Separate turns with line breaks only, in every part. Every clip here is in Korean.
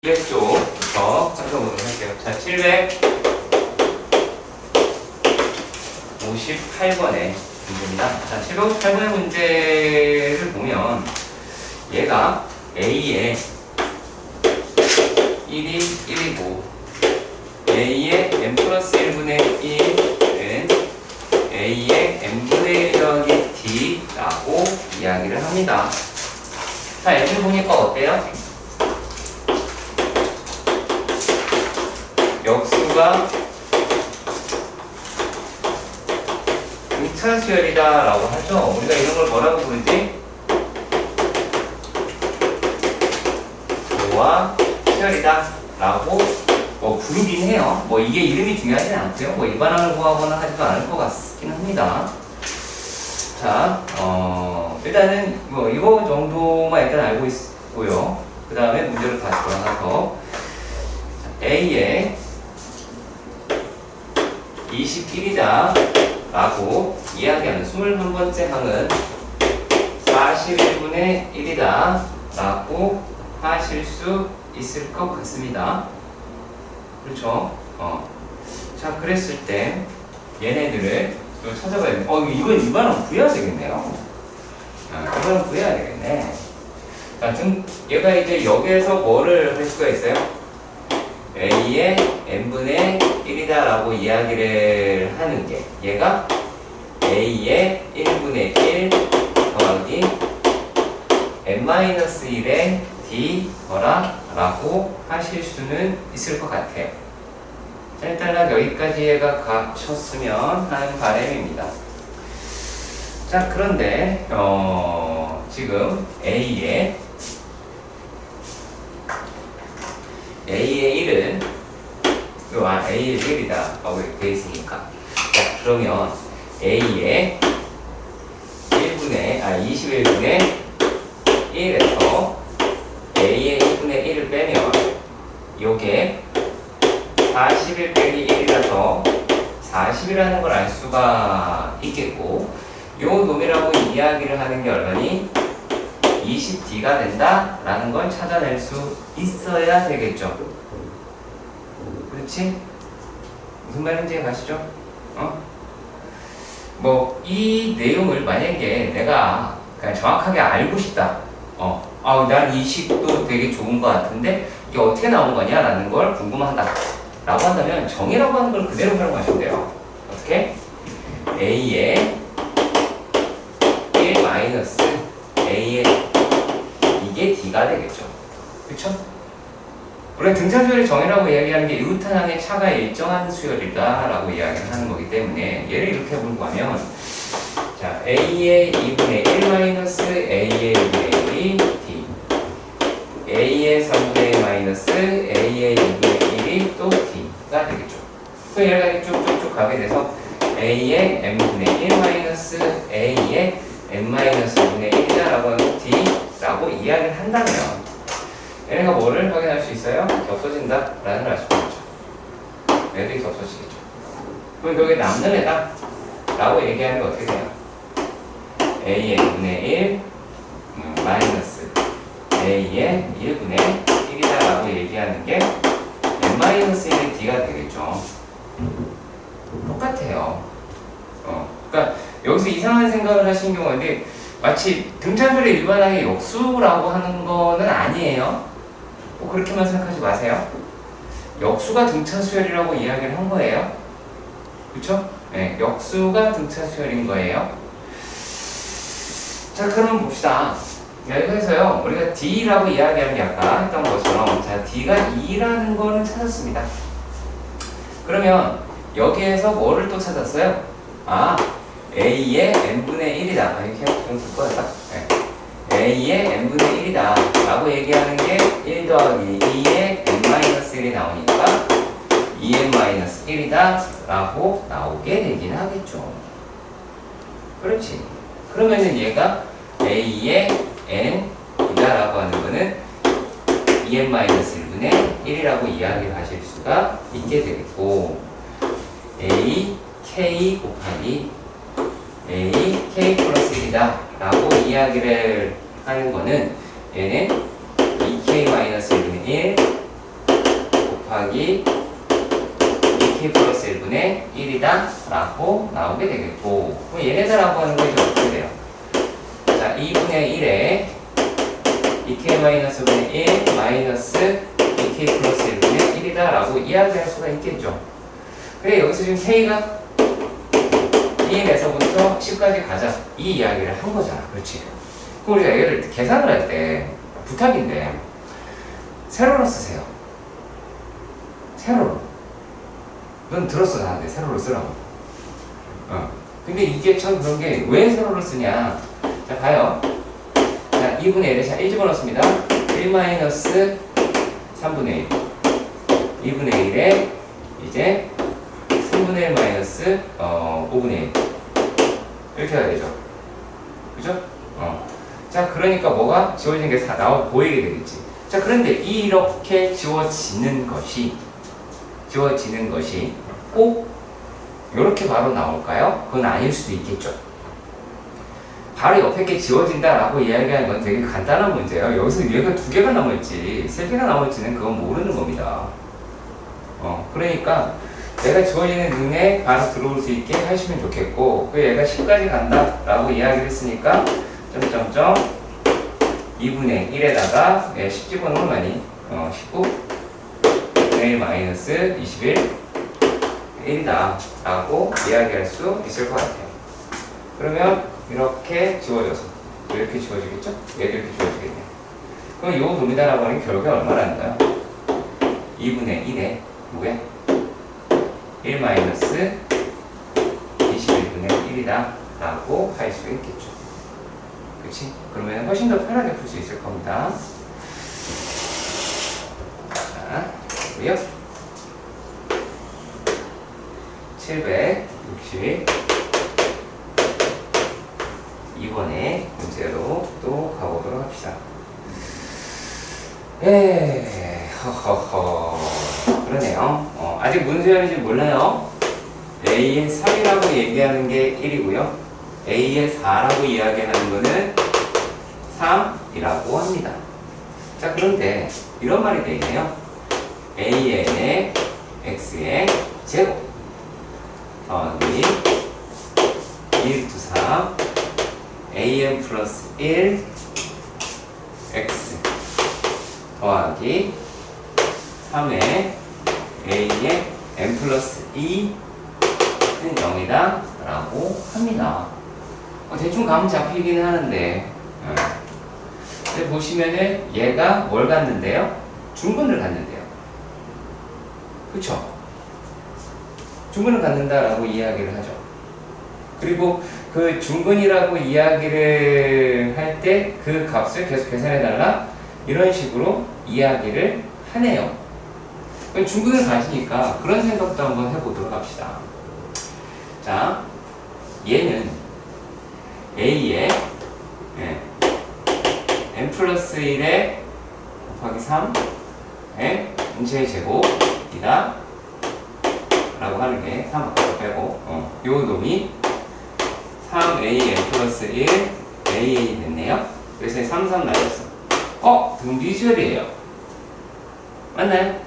200쪽부터 찾아보도록 할게요. 자, 758번의 문제입니다. 자, 758번의 문제를 보면 얘가 A의 1이 1이고 A의 n 플러스 1분의 1은 A의 n분의 1 더하기 D라고 이야기를 합니다. 자, n을 보니까 어때요? 역수가 등차수열이다 라고 하죠. 우리가 이런 걸 뭐라고 부르지? 조와 수열이다 라고 부르긴 해요. 이게 이름이 중요하진 않고요. 일반항을 구하거나 하지도 않을 것 같긴 합니다. 자, 일단은 이거 정도만 일단 알고 있고요. 그 다음에 문제로 다시 돌아가서 A의 21이다 라고 이야기하는 21번째 항은 41분의 1이다 라고 하실 수 있을 것 같습니다. 그렇죠? 자, 그랬을 때 얘네들을 또 찾아봐야 돼. 이건 일반항 구해야 되겠네요. 일반항 구해야 되겠네. 자, 얘가 이제 여기에서 뭐를 할 수가 있어요? A의 n분의 1이다 라고 이야기를 하는 게 얘가 A의 1분의 1 더하기 n-1의 D거라 라고 하실 수는 있을 것 같아요. 자, 일단 여기까지 얘가 가셨으면 하는 바람입니다. 자, 그런데 지금 A의 1은 A의 1이다 라고 이렇게 되어 있으니까, 자, 그러면 A의 21분의 1에서 A의 1분의 1을 빼면 요게 41 빼기 1이라서 40이라는 걸 알 수가 있겠고, 요 놈이라고 이야기를 하는 게 얼마니? 20D가 된다 라는 걸 찾아낼 수 있어야 되겠죠. 그렇지? 무슨 말인지 가시죠? 이 내용을 만약에 내가 그냥 정확하게 알고 싶다. 난 이 식도 되게 좋은 것 같은데 이게 어떻게 나온 거냐 라는 걸 궁금하다 라고 한다면 정의라고 하는 걸 그대로 활용하시면 돼요. 어떻게? A의 1 마이너스 A의 이게 D가 되겠죠. 그쵸? 원래 등차수열의 정의라고 이야기하는 게 이웃탄항의 차가 일정한 수열이다 라고 이야기를 하는 거기 때문에 얘를 이렇게 보고 하면, 자, A의 2분의 1 마이너스 A의 2분의 1이 D, A의 3분의 1 마이너스 A의 2분의 1이 또 D가 되겠죠. 그 얘가 쭉쭉쭉 가게 돼서 A의 n분의 1 마이너스 A의 n-1분의 1이다 라고 하는 D라고 이야기를 한다면 얘네가 뭐를 확인할 수 있어요? 겹쳐진다 라는 걸 알 수가 있죠. 얘들이 겹쳐지겠죠. 그럼 여기 남는 애다 라고 얘기하는 게 어떻게 돼요? A의 2분의 1 마이너스 A의 1분의 1이다 라고 얘기하는 게 n-1의 D가 되겠죠. 똑같아요. 그러니까 여기서 이상한 생각을 하신 경우인데 마치 등차수열의 일반항의 역수라고 하는 거는 아니에요. 그렇게만 생각하지 마세요. 역수가 등차수열이라고 이야기를 한 거예요. 그렇죠? 네, 역수가 등차수열인 거예요. 자, 그럼 봅시다. 여기서요, 우리가 D라고 이야기하는 게 아까 했던 것처럼, 자, D가 2라는 거는 찾았습니다. 그러면 여기에서 뭐를 또 찾았어요? A의 n분의 1이다. 이렇게 좀 바꿔야겠다. A의 n분의 1이다 라고 얘기하는 게 1 더하기 2의 n-1이 나오니까 2n-1이다 라고 나오게 되긴 하겠죠. 그렇지. 그러면은 얘가 A의 n이다 라고 하는 거는 2n-1분의 1이라고 이야기를 하실 수가 있게 되겠고, A, K 곱하기 A, K 플러스 1이다 라고 이야기를 하는 거는 얘는 2K-1분의 1 더하기 2k 플러스 1분의 1이다 라고 나오게 되겠고, 그럼 얘네들하고 하는 거 이제 어떻게 돼요? 자, 2분의 1에 2k 마이너스 분의 1 마이너스 2k 플러스 1분의 1이다 라고 이야기할 수가 있겠죠. 그래, 여기서 지금 k가 2에서부터 10까지 가자 이 이야기를 한 거잖아. 그렇지? 그럼 우리가 얘를 계산을 할 때 부탁인데 세로로 쓰세요. 세로로. 넌 들었어 나한테 세로로 쓰라고. 근데 이게 참 그런 게 왜 세로로 쓰냐. 자 봐요. 자 2분의 1에 자 1 집어넣습니다. 1 마이너스 3분의 1 2분의 1에 이제 3분의 1 마이너스 5분의 1 이렇게 해야 되죠. 그죠? 자 그러니까 뭐가 지워지는 게 나와 보이게 되겠지. 자 그런데 이렇게 지워지는 것이 꼭 이렇게 바로 나올까요? 그건 아닐 수도 있겠죠. 바로 옆에 게 지워진다라고 이야기하는 건 되게 간단한 문제예요. 여기서 얘가 2개가 남을지 3개가 남을지는 그건 모르는 겁니다. 그러니까 얘가 지워지는 눈에 바로 들어올 수 있게 하시면 좋겠고, 그 얘가 10까지 간다라고 이야기를 했으니까 점점점 2분의 1에다가 10 집어넣으면 19 1 마이너스 21 1이다 라고 이야기할 수 있을 것 같아요. 그러면 이렇게 지워져서 이렇게 지워지겠죠? 얘도 이렇게 지워지겠네요. 그럼 이 놈이다라고 하는 게 결국에 얼마라는가요? 2분의 1에 뭐야? 1 마이너스 21분의 1이다 라고 할 수 있겠죠. 그치? 그러면 훨씬 더 편하게 풀 수 있을 겁니다. 자, 보고요. 762번의 문제로 또 가보도록 합시다. 허허허. 그러네요. 아직 무슨 수열인지 몰라요. A의 3이라고 얘기하는 게 1이고요. A의 4라고 이야기하는 거는 3이라고 합니다. 자, 그런데 이런 말이 되어 있네요. AN의 X의 제곱 더하기 1, 2, 3 AN 플러스 1 X 더하기 3의 A의 N 플러스 2는 0이다 라고 합니다. 대충 감 잡히긴 하는데, 근데 보시면은 얘가 뭘 갖는데요? 중근을 갖는데요. 그쵸? 중근을 갖는다라고 이야기를 하죠. 그리고 그 중근이라고 이야기를 할 때 그 값을 계속 계산해달라 이런 식으로 이야기를 하네요. 중근을 가시니까 그런 생각도 한번 해보도록 합시다. 자, 얘는 A의 n 플러스 1에 곱하기 3의 인체의 제곱이다 라고 하는 게 3 바꿔서 빼고 요 놈이 3AN 플러스 1 AA 됐네요. 그래서 3, 3 나뉘었어. 등비수열이에요. 맞나요?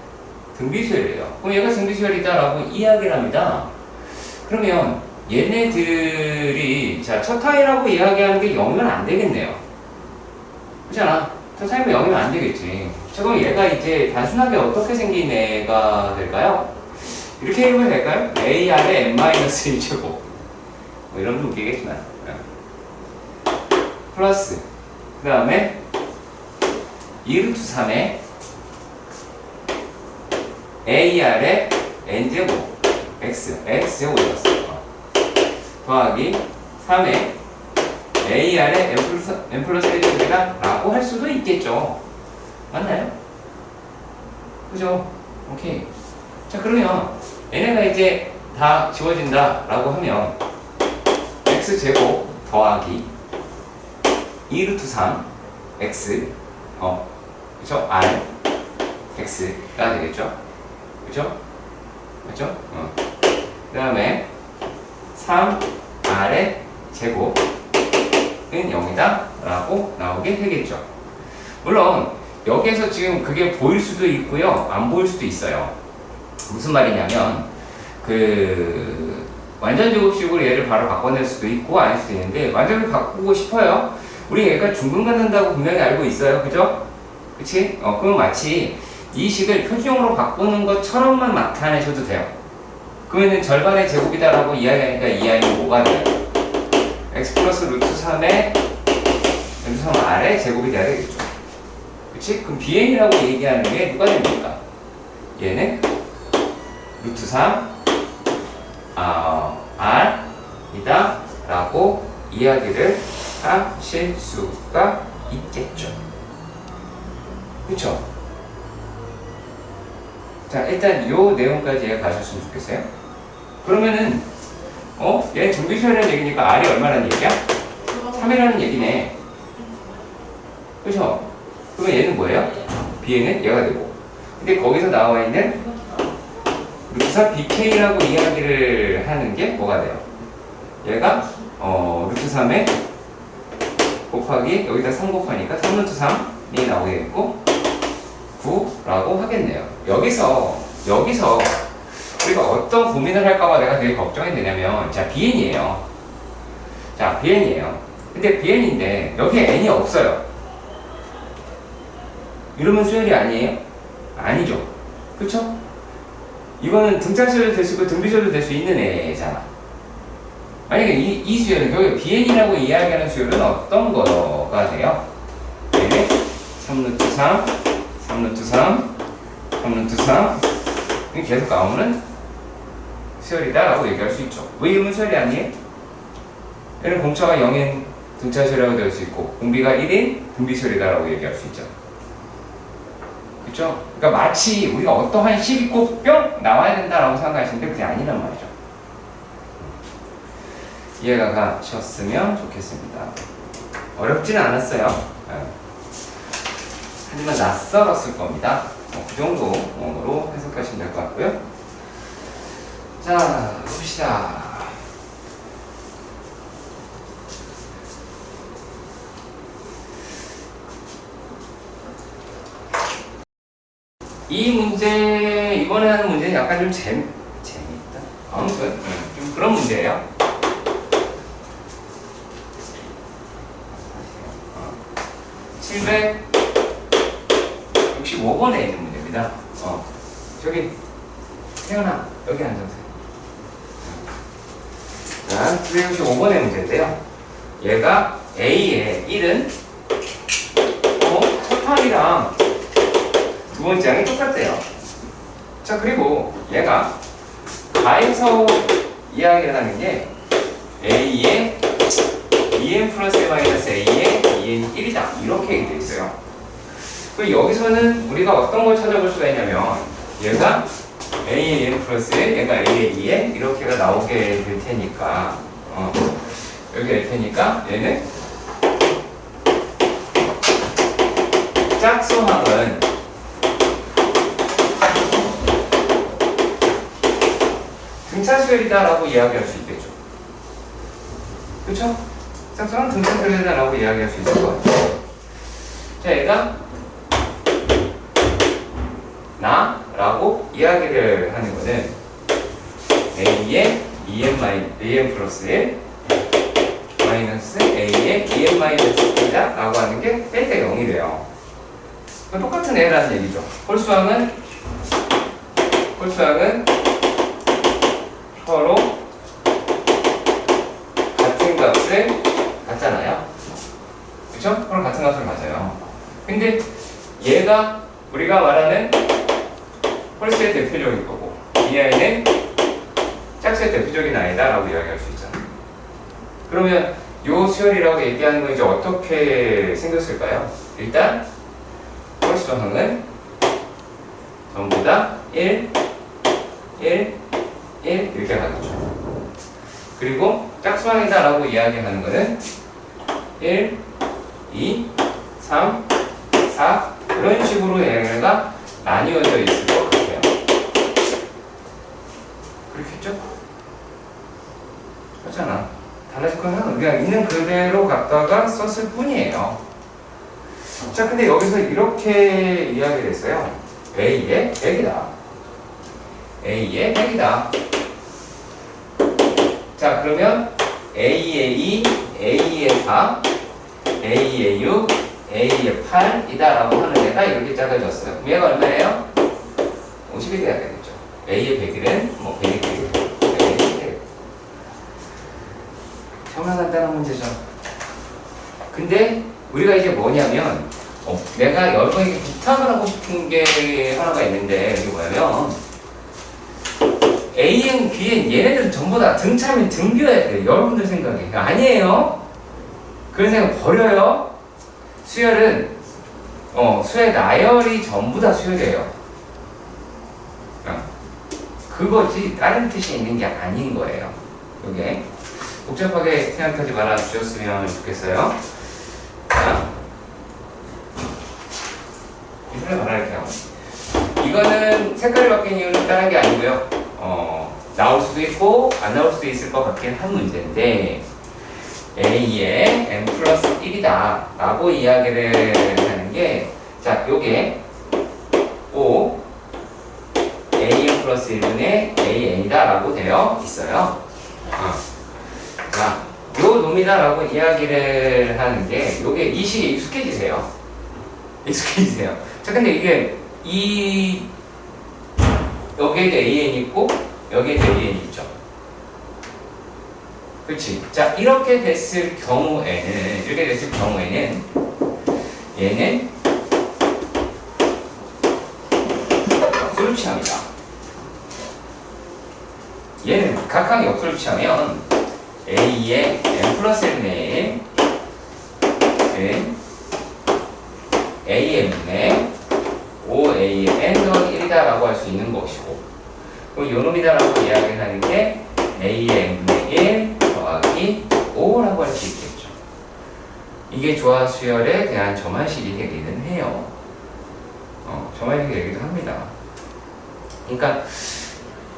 등비수열이에요. 그럼 얘가 등비수열이다 라고 이야기를 합니다. 그러면 얘네들이 첫 타입이라고 이야기하는 게 0이면 안 되겠네요. 그렇잖아. 첫 타입은 0이면 안 되겠지. 그럼 얘가 이제 단순하게 어떻게 생긴 애가 될까요? 이렇게 읽으면 될까요? AR의 n-1제곱 뭐 이런 거 웃기겠지만 플러스 그 다음에 2루트 3에 AR의 n제곱 x제곱이었어. 더하기 3에 AR의 n 플러스 1제곱이다 라고 할 수도 있겠죠. 맞나요? 그죠? 오케이. 자, 그러면 얘네가 이제 다 지워진다 라고 하면 x제곱 더하기 2루트 3 x 그쵸? r x가 되겠죠? 그죠? 맞죠? 그 다음에 3r의 제곱은 0이다 라고 나오게 되겠죠. 물론 여기에서 지금 그게 보일 수도 있고요, 안 보일 수도 있어요. 무슨 말이냐면 완전 제곱식으로 얘를 바로 바꿔낼 수도 있고 아닐 수도 있는데 완전히 바꾸고 싶어요. 우리 얘가 중근 갖는다고 분명히 알고 있어요. 그죠? 그치? 그럼 마치 이 식을 표준형으로 바꾸는 것처럼만 나타내셔도 돼요. 그러면 절반의 제곱이다라고 이야기하니까 이 아이는 뭐가 돼요? x 플러스 루트 3의 루트 3 r의 제곱이 돼야 되겠죠. 그치? 그럼 bn이라고 얘기하는 게 누가 됩니까? 얘는 루트 3 r이다 라고 이야기를 하실 수가 있겠죠. 그쵸? 자, 일단 요 내용까지 이해가셨으면 좋겠어요. 그러면은 얘 등비수열이라는 얘기니까 r이 얼마라는 얘기야? 3이라는 얘기네. 그쵸? 그러면 얘는 뭐예요? b는 얘가 되고. 근데 거기서 나와 있는 루트 bk라고 이야기를 하는 게 뭐가 돼요? 얘가 루트 3에 곱하기 여기다 3 곱하니까 3루트 3이 나오겠고 9라고 하겠네요. 여기서 우리가 어떤 고민을 할까봐 내가 되게 걱정했느냐면 자 bn이에요. 자 bn이에요. 근데 bn인데 여기에 n이 없어요. 이러면 수열이 아니에요? 아니죠. 그쵸? 이거는 등차수열도 될 수 있고 등비수열도 될 수 있는 애잖아. 만약에 이 수열은 여기 bn이라고 이야기하는 수열은 어떤 거가 돼요? 얘는 3루트 3, 3루트 3, 3루트 3 이게 계속 나오는 수열이다 라고 얘기할 수 있죠. 왜 이러면 수열이 아니에요? 얘는 공차가 0인 등차수열이라고 될 수 있고 공비가 1인 등비수열이다 라고 얘기할 수 있죠. 그쵸? 그러니까 마치 우리가 어떠한 식이 꼭 뿅 나와야 된다라고 생각하시는데 그게 아니란 말이죠. 이해가 가셨으면 좋겠습니다. 어렵지는 않았어요. 하지만 낯설었을 겁니다. 그 정도로 해석하시면 될 것 같고요. 자, 봅시다. 이 문제, 이번에 하는 문제는 약간 좀 재밌다. 아무튼 좀 그런 문제예요. 765번에 있는 문제입니다. 저기 태연아 여기 앉아서. 자, 765번의 문제인데요. 얘가 A의 1은 첫 항이랑 두 번째 항이 똑같대요. 자, 그리고 얘가 가에서 이야기를 하는 게 A의 2n 플러스 a 마이너스 a의 2n이 1이다. 이렇게 얘기되어 있어요. 그리고 여기서는 우리가 어떤 걸 찾아볼 수가 있냐면 얘가 a의 n 플러스 1, 얘가 a의 2n 이렇게가 나오게 될 테니까 여기 될 테니까 얘는 짝수항은 등차수열이다 라고 이야기할 수 있겠죠. 그쵸? 짝수항은 등차수열이다 라고 이야기할 수 있을 것 같아요. 자, 얘가 나 라고 이야기를 하는 거는 a의 2n 플러스 1 마이너스 a의 2n 마이너스 1이다 라고 하는 게 빼기가 0이 돼요. 똑같은 애라는 얘기죠. 홀수항은 서로 같은 값을 갖잖아요. 그쵸? 서로 같은 값을 가져요. 근데 얘가 우리가 말하는 홀수의 대표적인 거고 이 아이는 짝수의 대표적인 아이다 라고 이야기할 수 있잖아요. 그러면 요 수열이라고 얘기하는 건 이제 어떻게 생겼을까요? 일단 홀수항은 전부 다 1, 1, 1 이렇게 가겠죠. 그리고 짝수항이다 라고 이야기하는 거는 1, 2, 3, 4 이런 식으로 얘가 나뉘어져 있을 것 같아요. 그렇겠죠? 그렇잖아. 달라질 거는 그냥 있는 그대로 갖다가 썼을 뿐이에요. 자, 근데 여기서 이렇게 이야기를 했어요. A의 100이다. A의 100이다. 자, 그러면 A의 2, A의 4, A의 6, A의 8이다 라고 하는 애가 이렇게 작아졌어요. 그럼 얘가 얼마예요? 50이 돼야 되겠죠. A의 100일은 뭐 100이 되겠죠. 정말 간단한 문제죠. 근데 우리가 이제 뭐냐면 내가 여러분에게 부탁을 하고 싶은 게 하나가 있는데 이게 뭐냐면 A엔, B엔 얘네들은 전부 다 등차면 등비어야 돼요. 여러분들 생각에. 아니에요. 그런 생각 버려요. 수열은 수의 나열이 전부 다 수열이에요. 그거지 다른 뜻이 있는 게 아닌 거예요. 이게 복잡하게 생각하지 말아 주셨으면 좋겠어요. 자, 이번에 말할게요. 이거는 색깔이 바뀐 이유는 다른 게 아니고요. 나올 수도 있고 안 나올 수도 있을 것 같긴 한 문제인데 A의 n 플러스 1이다 라고 이야기를 하는 게, 자, 요게 O AN 플러스 1분의 AN이다 라고 되어 있어요. 자, 요 놈이다 라고 이야기를 하는 게 요게 이 식에 익숙해지세요. 자, 근데 이게 여기에도 AN이 있고 여기에도 AN이 있죠. 그렇지. 자, 이렇게 됐을 경우에는 얘는 역수를 취합니다. 얘는 각각의 역수를 취하면 A의 n 플러스 1분의 1은 AN분의 OAN 더하기 1이다 라고 할 수 있는 것이고, 그리고 요놈이다라고 이야기를 하는 게 AN분의 1 더하기 5라고 할 수 있겠죠. 이게 조화수열에 대한 점화식이 되기는 해요. 점화식이 되기도 합니다. 그러니까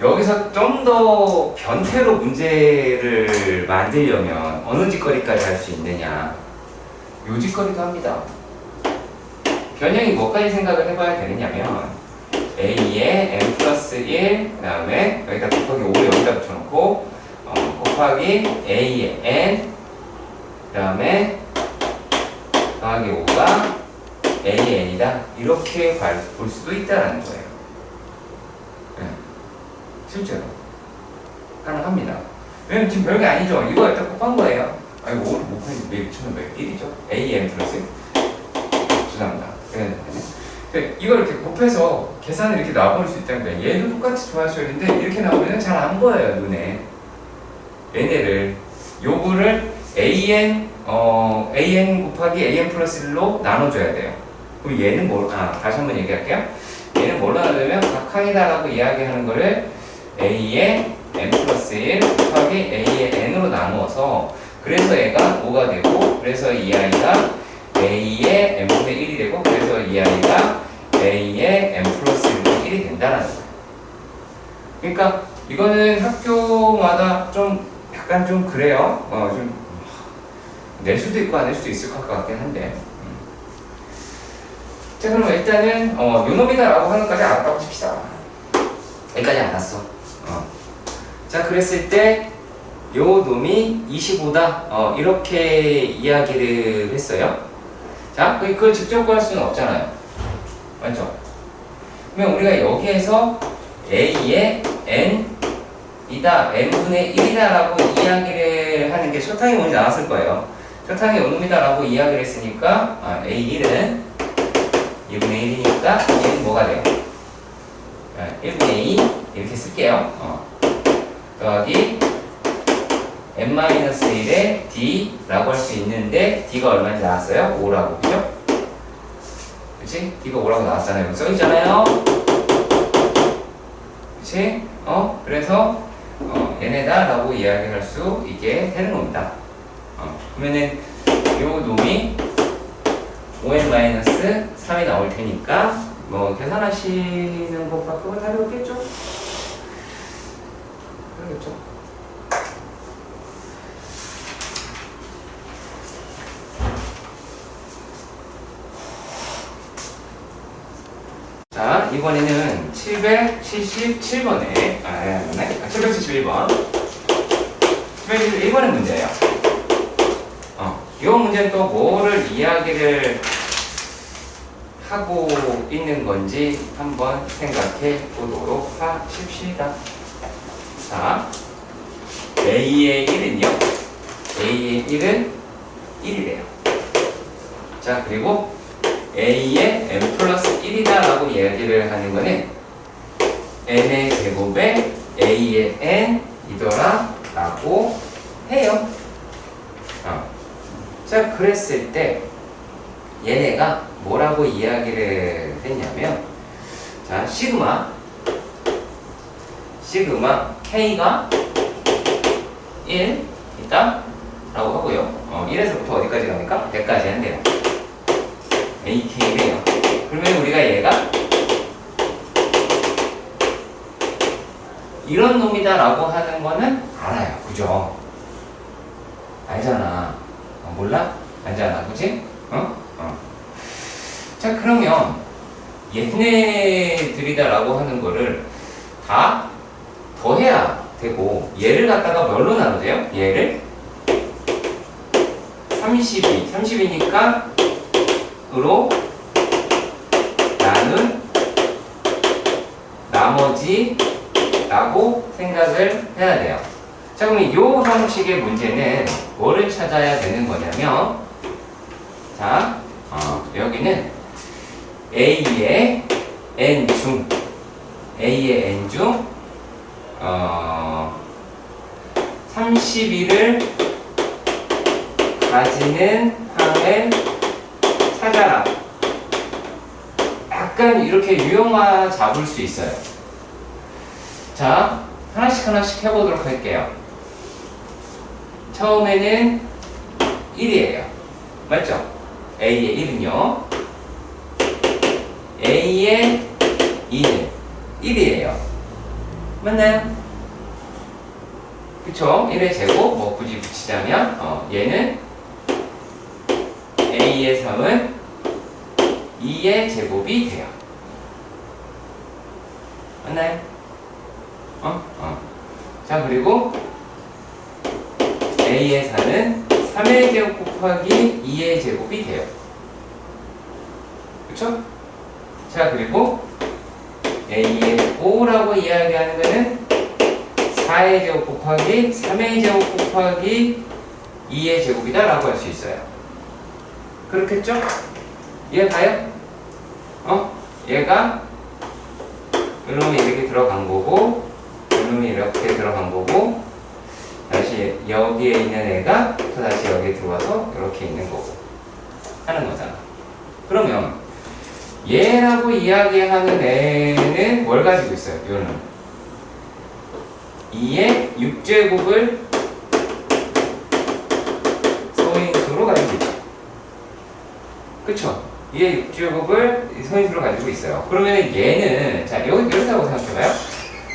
여기서 좀 더 변태로 문제를 만들려면 어느 짓거리까지 할 수 있느냐, 요 짓거리도 합니다. 변형이 뭐까지 생각을 해봐야 되느냐면 A의 n 플러스 1, 그 다음에 여기다 곱하기 5를 여기다 붙여놓고 곱하기 A의 n, 그 다음에 더하기 5가 A의 n이다, 이렇게 볼 수도 있다라는 거예요. 네. 실제로 가능합니다. 왜냐면 지금 별게 아니죠. 이거 일단 곱한 거예요. 아니 5를 곱하면 왜 붙이면 왜 1이죠? A n 플러스 1. 죄송합니다. 이걸 이렇게 곱해서 계산을 이렇게 나와볼 수 있다는 거예요. 얘도 똑같이 조화수열인데 이렇게 나오면 잘 안 보여요, 눈에. 얘네를 요거를 AN 곱하기 AN 플러스 1로 나눠줘야 돼요. 그럼 얘는 다시 한번 얘기할게요. 얘는 뭘로 나누면 각항이다라고 이야기하는 거를 A의 n 플러스 1 곱하기 A의 n으로 나누어서, 그래서 얘가 5가 되고, 그래서 이 아이가 A의 n분의 1이 되고, 그래서 이 아이가 A의 n 플러스 1분의 1이 된다는 거예요. 그러니까 이거는 학교마다 좀 약간 좀 그래요. 좀 낼 수도 있고 안 낼 수도 있을 것 같긴 한데. 자, 그럼 일단은 요놈이다라고 하는 것까지 알았다고 칩시다. 여기까지 알았어. 자, 그랬을 때 요 놈이 25다 이렇게 이야기를 했어요. 자, 그걸 직접 구할 수는 없잖아요. 맞죠? 그러면 우리가 여기에서 A의 n이다, n분의 1이다 라고 이야기를 하는 게 첫항이 먼저 나왔을 거예요. 첫항이 요놈이다 라고 이야기를 했으니까 A1은 2분의 1이니까 얘는 뭐가 돼요? 1분의 2 이렇게 쓸게요. 더하기 n-1의 d라고 할 수 있는데 d가 얼마인지 나왔어요? 5라고, 그죠? 그치? d가 5라고 나왔잖아요. 여기 써있잖아요. 그치? 그래서 얘네다 라고 이야기할 수 있게 되는 겁니다. 그러면은 요 놈이 5n-3이 나올 테니까 뭐 계산하시는 것밖에 답이 없겠죠? 그러겠죠? 자, 이번에는 777번에 771번 771번의 문제예요. 이 문제는 또 뭐를 이야기를 하고 있는 건지 한번 생각해 보도록 하십시다. 자, A의 1은요. A의 1은 1이래요. 자, 그리고 A의 n 플러스 1이다 라고 이야기를 하는 거는 n의 제곱에 A의 n이더라 라고 해요. 자, 그랬을 때 얘네가 뭐라고 이야기를 했냐면, 자, 시그마 K가 1 있다 라고 하고요. 1에서부터 어디까지 갑니까? 100까지 한대요. AK래요. 그러면 우리가 얘가 이런 놈이다 라고 하는 거는 알아요. 그죠? 알잖아. 몰라? 알잖아. 그치? 자, 그러면 얘네들이다 라고 하는 거를 다 더해야 되고, 얘를 갖다가 뭘로 나누세요? 얘를 32니까 으로 나눈 나머지라고 생각을 해야 돼요. 자, 그럼 이 형식의 문제는 뭐를 찾아야 되는 거냐면, 자, 여기는 A의 n 중 31을 가지는 항을 찾아라. 약간 이렇게 유형화 잡을 수 있어요. 자, 하나씩 해보도록 할게요. 처음에는 1이에요. 맞죠? A의 1은요. A의 2는 1이에요. 맞나요? 그쵸? 1의 제곱, 뭐 굳이 붙이자면 얘는 A의 3은 2의 제곱이 돼요. 맞나요? 자, 그리고 A의 4는 3의 제곱 곱하기 2의 제곱이 돼요. 그쵸? 자, 그리고 A의 5라고 이야기하는 거는 4의 제곱 곱하기 3의 제곱 곱하기 2의 제곱이다 라고 할 수 있어요. 그렇겠죠? 이해가요? 얘가 이놈이 이렇게 들어간 거고, 이놈이 이렇게 들어간 거고, 다시 여기에 있는 애가 또 다시 여기에 들어와서 이렇게 있는 거고 하는 거잖아. 그러면 얘라고 이야기하는 애는 뭘 가지고 있어요? 얘는 2의 6제곱을 서인수로 가지고 있죠. 그쵸? 2의 6제곱을 서인수로 가지고 있어요. 그러면 얘는, 자, 여기 이렇다고 생각해봐요.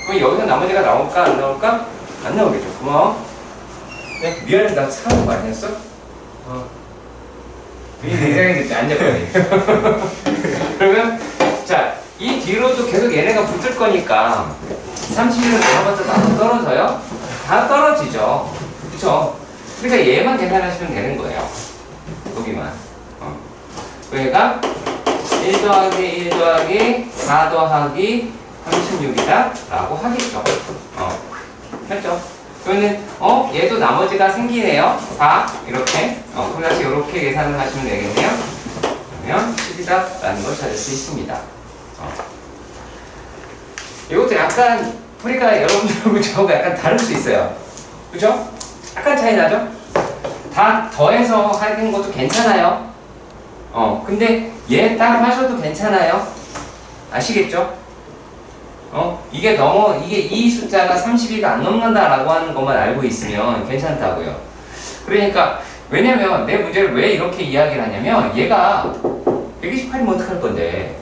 그럼 여기서 나머지가 나올까 안 나올까? 안 나오겠죠. 고마워. 네, 미안해. 나 사는 거 아니었어? 이 내장이 안 잡아요. 그러면, 자, 이 뒤로도 계속 얘네가 붙을 거니까 31을 나눠봤자 다 떨어져요? 다 떨어지죠. 그쵸? 그러니까 얘만 계산하시면 되는 거예요. 여기만. 얘가 1 더하기 1 더하기 4 더하기 36이다 라고 하겠죠. 했죠? 그러면 얘도 나머지가 생기네요. 4 이렇게. 그럼 다시 이렇게 계산을 하시면 되겠네요. 그러면 10이다 라는 걸 찾을 수 있습니다. 이것도 약간 풀이가 여러분들하고 저하고 약간 다를 수 있어요. 그죠? 약간 차이 나죠? 다 더해서 하는 것도 괜찮아요. 근데 얘 따로 하셔도 괜찮아요. 아시겠죠? 이게 이 숫자가 32가 안 넘는다라고 하는 것만 알고 있으면 괜찮다고요. 그러니까, 왜냐면 내 문제를 왜 이렇게 이야기를 하냐면, 얘가 128이면 어떡할 건데.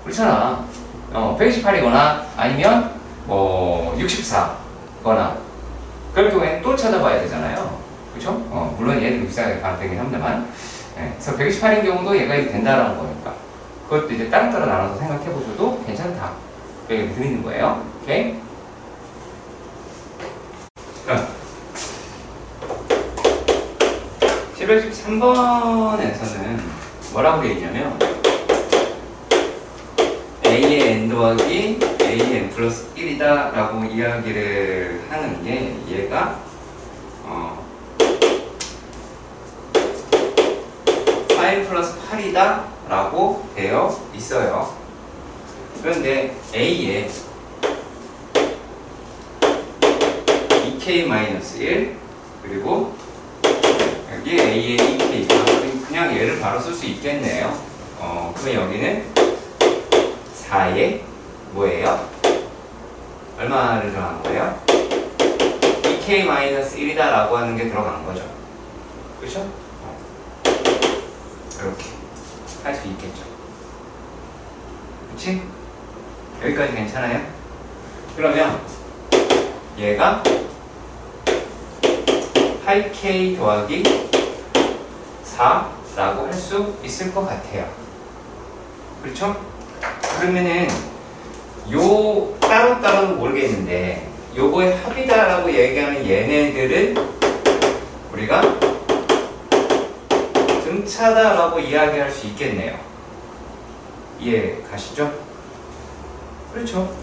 그렇잖아. 128이거나 아니면 뭐 64거나 그럴 경우에는 또 찾아봐야 되잖아요. 그쵸? 물론 얘는 64가 가능되긴 합니다만. 그래서 128인 경우도 얘가 된다라는 거니까. 그것도 이제 따로따로 나눠서 생각해 보셔도 괜찮다. 여기 드리는 거예요. 오케이? 그럼 713번에서는 뭐라고 되어 있냐면 a의 n 더하기 a의 n 플러스 1이다 라고 이야기를 하는 게 얘가 4n 플러스 8이다 라고 되어 있어요. 그런데 a에 2k-1 그리고 여기 a의 2k 그냥 얘를 바로 쓸 수 있겠네요. 그럼 여기는 4에 뭐예요? 얼마를 들어간 거예요? 2k-1이다 라고 하는 게 들어간 거죠. 그렇죠? 이렇게 할 수 있겠죠. 그치? 여기까지 괜찮아요? 그러면 얘가 8k 더하기 4라고 할 수 있을 것 같아요. 그렇죠? 그러면은 요 따로따로는 모르겠는데 요거의 합이다라고 얘기하는 얘네들은 우리가 등차다라고 이야기할 수 있겠네요. 이해 가시죠? 그렇죠?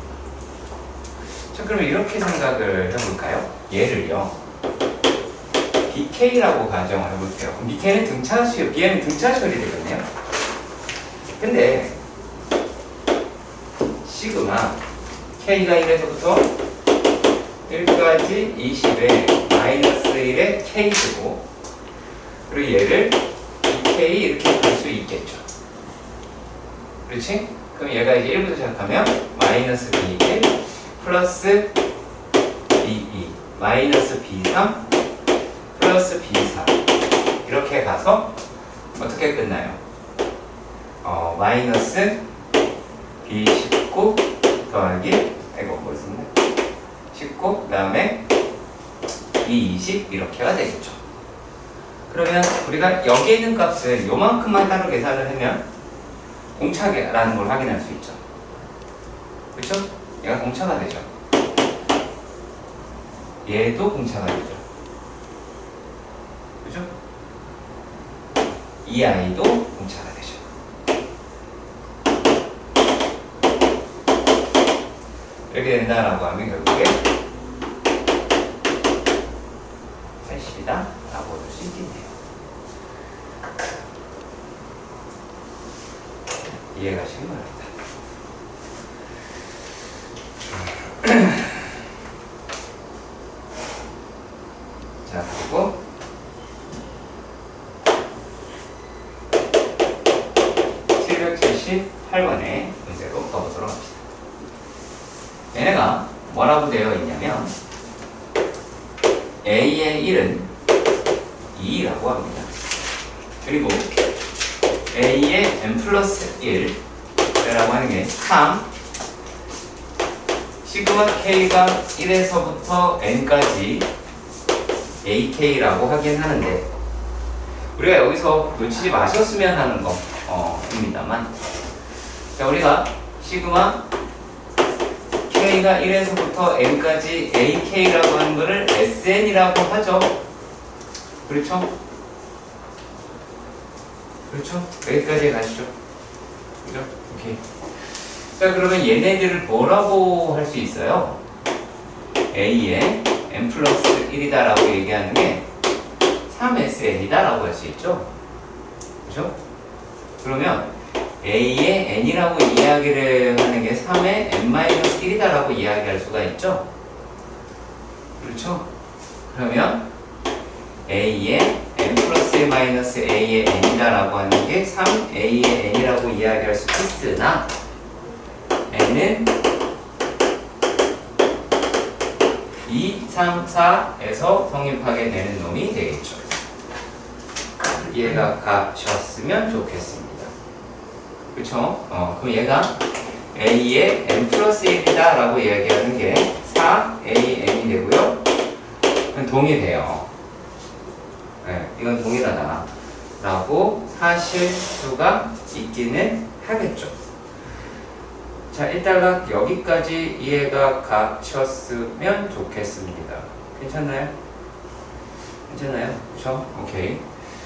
자, 그러면 이렇게 생각을 해볼까요? 얘를요 BK라고 가정을 해볼게요. 그럼 BK는 등차수열, BM은 등차수열이 되겠네요. 근데 시그마 K가 1에서부터 1까지 20에 마이너스 1의 K고 그리고 얘를 BK 이렇게 볼 수 있겠죠. 그렇지? 그럼 얘가 이제 1부터 시작하면 마이너스 B1 플러스 B2 마이너스 B3 플러스 B4 이렇게 가서 어떻게 끝나요? 마이너스 B19 더하기 뭐 있었네? 19 그 다음에 B20 이렇게가 되겠죠. 그러면 우리가 여기에 있는 값을 요만큼만 따로 계산을 하면 공차라는 걸 확인할 수 있죠. 그렇죠? 얘가 공차가 되죠. 얘도 공차가 되죠. 그죠? 이 아이도 공차가 되죠. 이렇게 된다라고 하면 결국에 80이다 라고 볼 수 있겠네요. 이해가 가시기 바랍니다. 자, 그리고 778번의 문제로 가보도록 합시다. 얘네가 뭐라고 되어 있냐면 A의 1은 2라고 합니다. 그리고 A의 n 플러스 1이라고 하는 게 3 시그마 K가 1에서부터 n까지 AK라고 하긴 하는데 우리가 여기서 놓치지 마셨으면 하는 입니다만 자, 우리가 시그마 K가 1에서부터 n까지 AK라고 하는 거를 SN이라고 하죠. 그렇죠? 그렇죠? 여기까지 가시죠. 그죠? 오케이. 자, 그러면 얘네들을 뭐라고 할 수 있어요? A의 n 플러스 1이다 라고 얘기하는 게 3SN이다 라고 할 수 있죠. 그죠? 그러면 A의 n이라고 이야기를 하는 게 3의 n-1이다 라고 이야기할 수가 있죠. 그렇죠? 그러면 A의 n 플러스 1 마이너스 A의 n이다 라고 하는 게 3A의 n이라고 이야기할 수 있으나 n은 2, 3, 4에서 성립하게 되는 놈이 되겠죠. 이해가 가셨으면 좋겠습니다. 그쵸? 그럼 얘가 A의 n 플러스 1이다 라고 이야기하는 게 4AN이 되고요. 이건 동일해요. 네, 이건 동일하다 라고 하실 수가 있기는 하겠죠. 자, 일단락 여기까지 이해가 가셨으면 좋겠습니다. 괜찮나요? 괜찮나요? 그쵸? 오케이.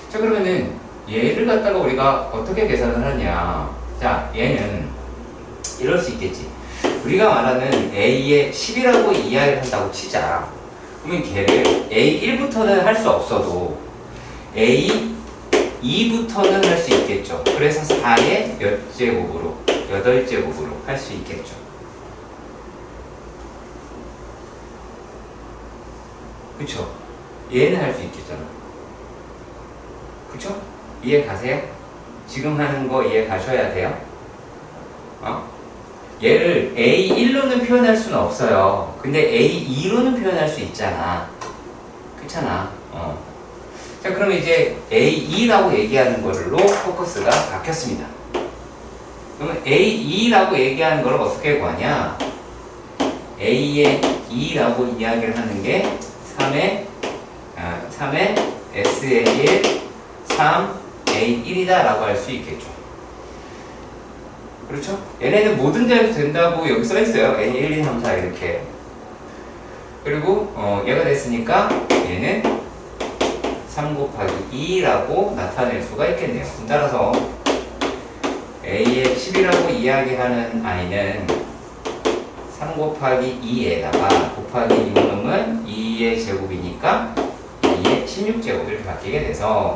자, 그러면은 얘를 갖다가 우리가 어떻게 계산을 하냐. 자, 얘는 이럴 수 있겠지. 우리가 말하는 A의 10이라고 이해를 한다고 치자. 그러면 걔를 A1부터는 할 수 없어도 A2부터는 할 수 있겠죠. 그래서 4의 몇 제곱으로? 8제곱으로 할 수 있겠죠. 그쵸? 얘는 할 수 있겠잖아. 그쵸? 이해 가세요? 지금 하는 거 이해 가셔야 돼요? 얘를 A1로는 표현할 수는 없어요. 근데 A2로는 표현할 수 있잖아. 그렇잖아. 자, 그럼 이제 A2라고 얘기하는 걸로 포커스가 바뀌었습니다. 그러면 A2라고 얘기하는 걸 어떻게 구하냐? A의 2라고 이야기를 하는 게 3의 S의 1, 3, A1이다 라고 할 수 있겠죠. 그렇죠? 얘네는 모든 자리도 된다고 여기 써있어요. N 1, 2, 3, 4 이렇게. 그리고 얘가 됐으니까 얘는 3 곱하기 2라고 나타낼 수가 있겠네요. 따라서 A의 10이라고 이야기하는 i는 3 곱하기 2에다가 곱하기 이놈은 2의 제곱이니까 2의 16제곱 이렇게 바뀌게 돼서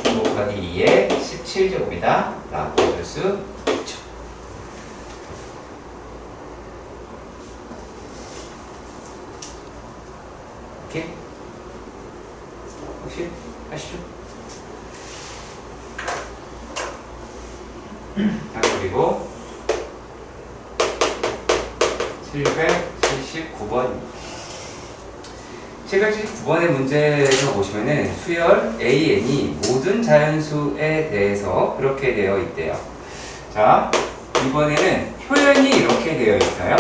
3 곱하기 2의 17제곱이다 라고 볼 수 있죠. 오케이? 혹시 하시죠? 자, 그리고 779번입니다. 779번의 문제에서 보시면은 수열 AN이 모든 자연수에 대해서 그렇게 되어 있대요. 자, 이번에는 표현이 이렇게 되어 있어요.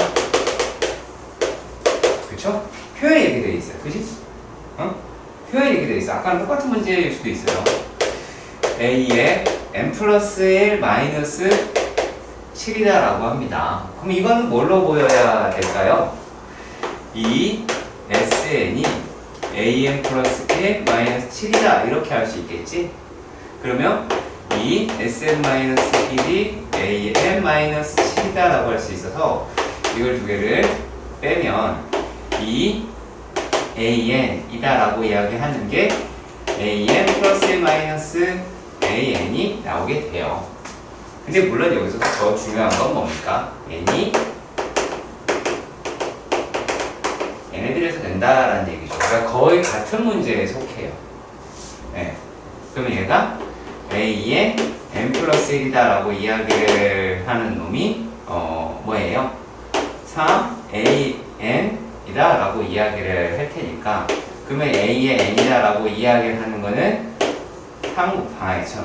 그쵸? 표현이 이렇게 되어 있어요. 그치? 표현이 이렇게 되어 있어. 아까랑 똑같은 문제일 수도 있어요. A의 n 플러스 1 마이너스 7이다 라고 합니다. 그럼 이거는 뭘로 보여야 될까요? 이 SN이 AN 플러스 1 마이너스 7이다 이렇게 할 수 있겠지? 그러면 이 SN 마이너스 1이 AN 마이너스 7이다 라고 할 수 있어서 이걸 두 개를 빼면 이 AN이다 라고 이야기하는 게 AN 플러스 1 마이너스 AN이 나오게 돼요. 근데 물론 여기서 더 중요한 건 뭡니까? N이 얘네들에서 된다라는 얘기죠. 그러니까 거의 같은 문제에 속해요. 네. 그러면 얘가 A의 N 플러스 1이다 라고 이야기를 하는 놈이 뭐예요? 3AN이다 라고 이야기를 할 테니까 그러면 A의 N이다 라고 이야기를 하는 거는 3 곱하기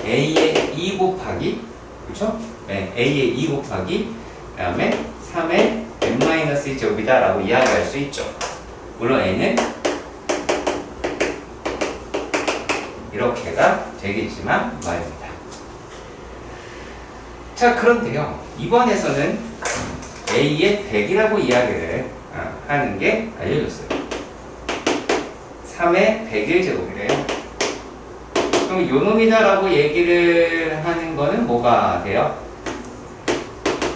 A의 2 곱하기 그렇죠? 네, A의 2 곱하기 그 다음에 3의 n-1제곱이다 라고 이야기할 수 있죠. 물론 N은 이렇게가 되겠지만 말입니다. 자, 그런데요 이번에서는 A의 100이라고 이야기를 하는 게 알려졌어요. 3의 101제곱이래요. 그럼 요놈이다 라고 얘기를 하는 거는 뭐가 돼요?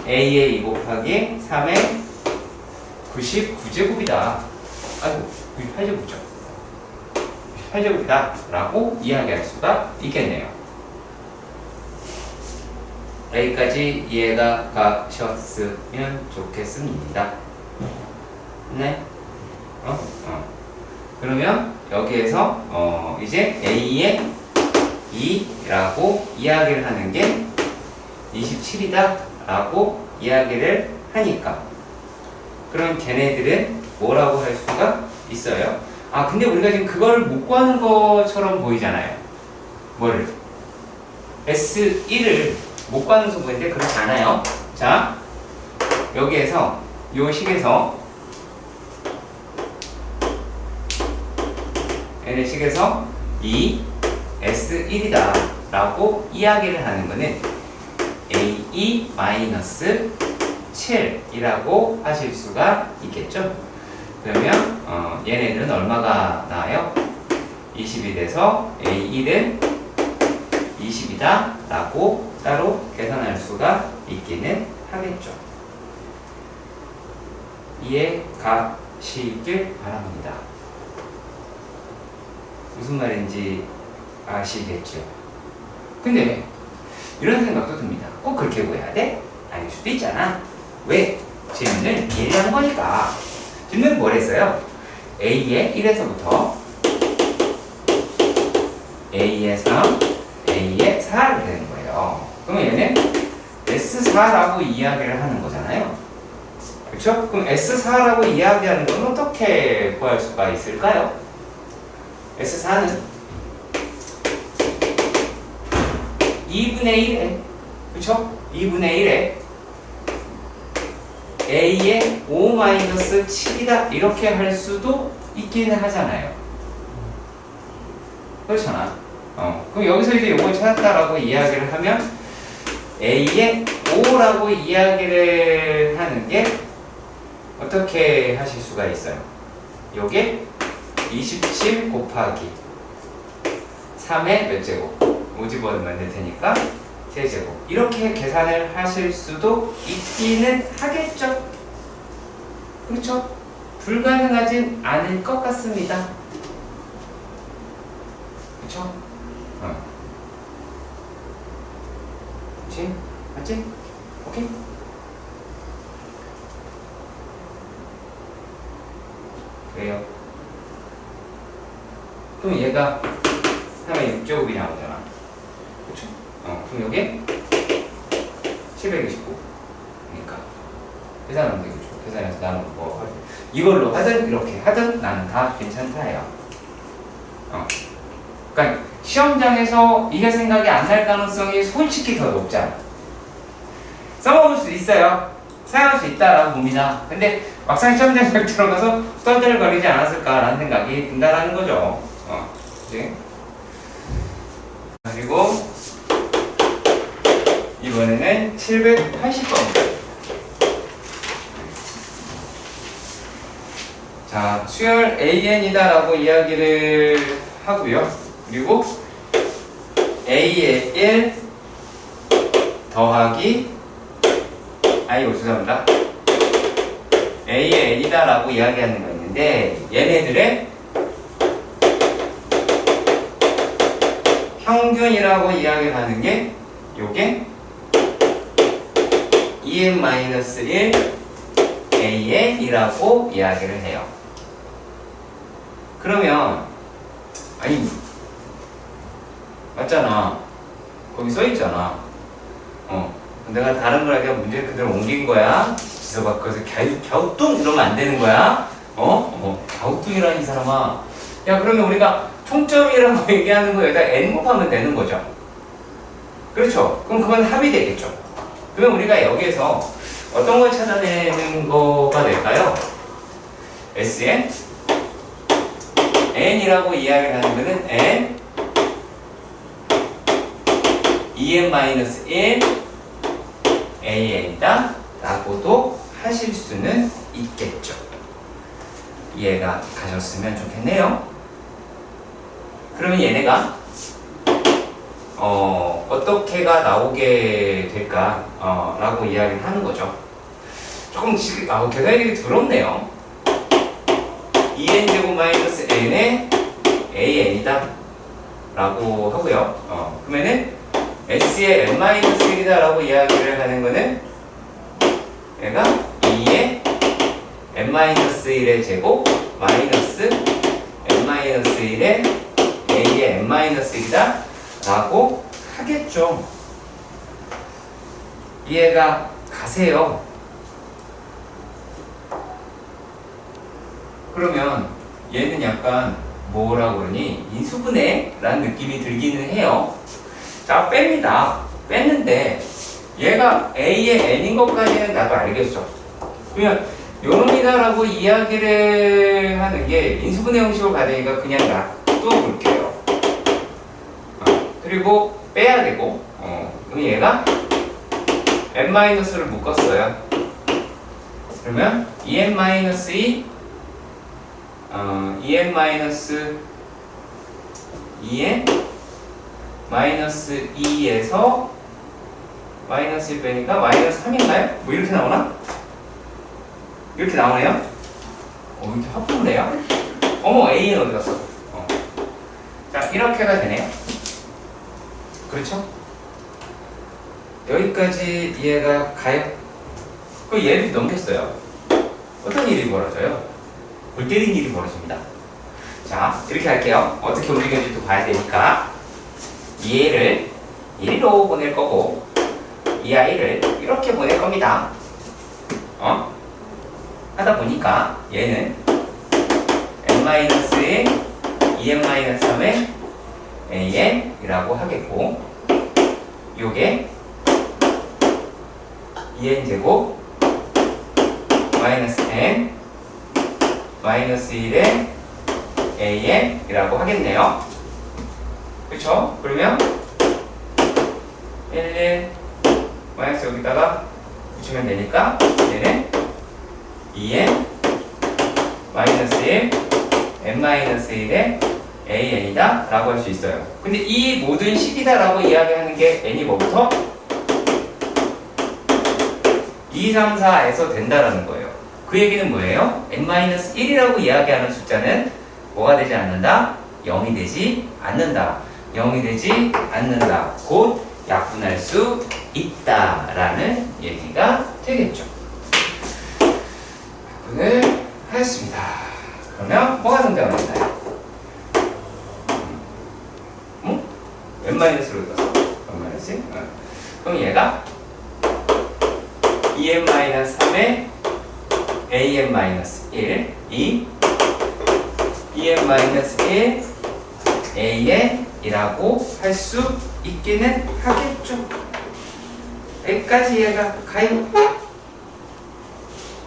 A의 2 곱하기 3의 99제곱이다. 아이고, 98제곱이죠. 98제곱이다 라고 이야기할 수가 있겠네요. 여기까지 이해가 가셨으면 좋겠습니다. 네? 그러면 여기에서 이제 A의 2라고 이야기를 하는 게 27이다 라고 이야기를 하니까 그럼 걔네들은 뭐라고 할 수가 있어요? 아, 근데 우리가 지금 그걸 못 구하는 것처럼 보이잖아요. 뭐를? S1을 못 구하는 수보인데 그렇지 않아요. 자, 여기에서 요 식에서 n의 식에서 이 S1이다 라고 이야기를 하는 거는 AE-7이라고 하실 수가 있겠죠. 그러면 얘네들은 얼마가 나와요? 20이 돼서 A1은 20이다 라고 따로 계산할 수가 있기는 하겠죠. 이해 가시길 바랍니다. 무슨 말인지 아시겠죠? 근데 이런 생각도 듭니다. 꼭 그렇게 구해야 돼? 아닐 수도 있잖아. 왜? 질문을 미리 한 거니까. 질문은 뭘 했어요? A의 1에서부터 A의 3, A의 4를 되는 거예요. 그러면 얘는 S4라고 이야기를 하는 거잖아요. 그렇죠? 그럼 S4라고 이야기하는 건 어떻게 구할 수가 있을까요? S4는 2분의 1에, 그렇죠? 2분의 1에 A의 5-7이다 이렇게 할 수도 있기는 하잖아요. 그렇잖아. 그럼 여기서 이제 요걸 찾았다라고 이야기를 하면 A의 5라고 이야기를 하는 게 어떻게 하실 수가 있어요? 요게 27 곱하기 3의 몇 제곱? 5집어넣으면 될 테니까 세제곱. 이렇게 계산을 하실 수도 있기는 하겠죠. 그렇죠? 불가능하진 않을 것 같습니다. 그렇죠? 그렇지? 맞지? 오케이? 왜요? 그럼 얘가 3의 6제곱이 나오잖아. 그쵸? 그럼 여기에 729. 그러니까 계산하면 되겠죠. 계산해서 나누고 뭐 이걸로 하든 이렇게 하든 나는 다 괜찮다예요. 그러니까 시험장에서 이게 생각이 안 날 가능성이 솔직히 더 높잖아. 써먹을 수 있어요. 사용할 수 있다라고 봅니다. 근데 막상 시험장에 들어가서 떠들거리지 않았을까라는 생각이 든다라는 거죠. 그치? 그리고 이번에는 780번. 자, 수열 AN이다라고 이야기를 하고요. 그리고 A의 1 더하기 죄송합니다. A의 N이다라고 이야기하는 거 있는데 얘네들의 평균이라고 이야기를 하는 게 요게 2n-1 AN이라고 이야기를 해요. 그러면 아니 맞잖아. 거기 써있잖아. 내가 다른 걸 하기가 문제 그대로 옮긴 거야. 지서 바꿔서 갸우뚱 이러면 안 되는 거야. 갸우뚱이라니 이 사람아. 야 그러면 우리가 총점이라고 얘기하는 거 여기다 n 곱하면 되는 거죠. 그렇죠. 그럼 그건 합이 되겠죠. 그러면 우리가 여기에서 어떤 걸 찾아내는 거가 될까요? Sn n이라고 이야기를 하는 거는 n 2n-1 AN이다 라고도 하실 수는 있겠죠. 이해가 가셨으면 좋겠네요. 그러면 얘네가 어떻게가 나오게 될까 라고 이야기를 하는 거죠. 조금 지금 계산이 더럽네요. 2n제곱 마이너스 n의 AN이다 라고 하고요. 그러면은 S의 n-1이다 라고 이야기를 하는 거는 얘가 2의 n-1의 제곱 마이너스 n-1의 A의 n-1이다 라고 하겠죠. 이해가 가세요. 그러면 얘는 약간 뭐라 그러니 인수분해 라는 느낌이 들기는 해요. 자, 뺍니다. 뺐는데 얘가 A의 N인 것까지는 나도 알겠어. 그러면 요놈이다라고 이야기를 하는 게 인수분해 형식으로 받으니까 그냥 놔둬볼게요. 그리고 빼야 되고, 그럼 얘가 n-를 묶었어요. 그러면 2n-2 2n-2에서 마이너스 1 빼니까 마이너스 3인가요? 뭐 이렇게 나오나? 이렇게 나오네요? 이렇게 화풀을 해요? 어머, A는 어디 갔어? 자, 이렇게가 되네요. 그렇죠? 여기까지 이해가 가요? 그럼 얘를 넘겼어요. 어떤 일이 벌어져요? 골 때리는 일이 벌어집니다. 자, 이렇게 할게요. 어떻게 움직이는지 또 봐야 되니까 이 애를 이리로 보낼 거고 이 아이를 이렇게 보낼 겁니다. 하다 보니까 얘는 n-의 2n-3의 an이라고 하겠고 요게 2n제곱 마이너스 n 마이너스 1의 an이라고 하겠네요. 그쵸? 그러면 1 마이너스 여기다가 붙이면 되니까 얘는 2n 마이너스 1 n 마이너스 1의 an이다 라고 할 수 있어요. 근데 이 모든 식이다 라고 이야기하는 게 n이 뭐부터? 2, 3, 4에서 된다라는 거예요. 그 얘기는 뭐예요? n-1이라고 이야기하는 숫자는 뭐가 되지 않는다? 0이 되지 않는다. 0이 되지 않는다. 곧 약분할 수 있다라는 얘기가 되겠죠. 약분을 하였습니다. 그러면 뭐가 등장합니다요? n-로 읽었어. n-1? 그럼 얘가 2n-3의 an-1 이 2n-1 an이라고 할 수 있기는 하겠죠. 여기까지 이해가 가요?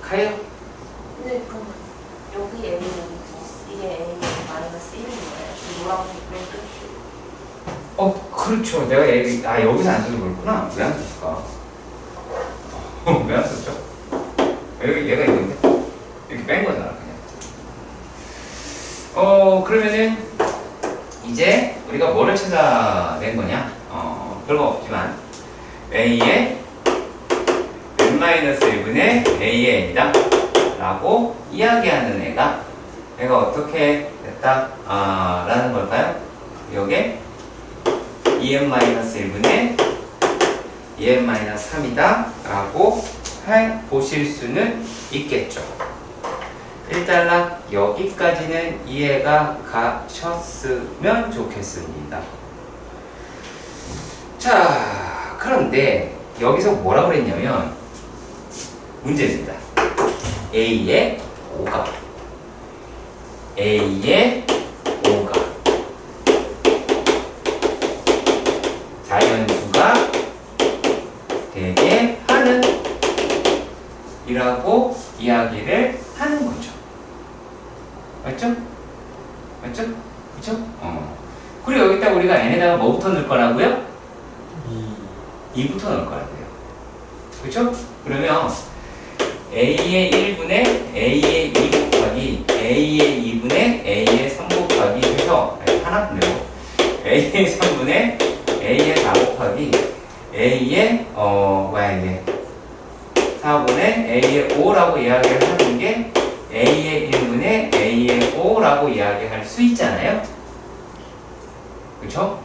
가요?
근데 그럼 여기 A는 이게 A 마이너스 1인 거예요? 노란색 로
그렇죠. 내가 여기서 안 써도 그렇구나. 왜 안 썼을까? 왜 안 썼죠? 여기 얘가 있는데 이렇게 뺀 거잖아 그냥. 그러면은 이제 우리가 뭐를 찾아낸 거냐? 별거 없지만 A의 n-1분의 An이다 라고 이야기하는 애가 어떻게 됐다? 라는 걸까요? 요게 2n-1분의 2n-3이다 라고 보실 수는 있겠죠. 일단락 여기까지는 이해가 가셨으면 좋겠습니다. 자, 그런데 여기서 뭐라고 그랬냐면 문제입니다. A의 5가 자연수가 되게 하는 이라고 이야기를 하는 거죠. 맞죠? 맞죠? 그쵸? 그리고 여기다 우리가 n에다가 뭐부터 넣을 거라고요? 2부터 넣을 거라고요. 그쵸? 그러면 a의 1분의 a의 2 곱하기 a의 2분의 a의 3 곱하기 해서 하나 빼고 a의 3분의 a의 4 곱하기 a의 뭐야 이게 4분의 a의 5라고 이야기를 하는 게 a의 1분의 a의 5라고 이야기할 수 있잖아요. 그쵸?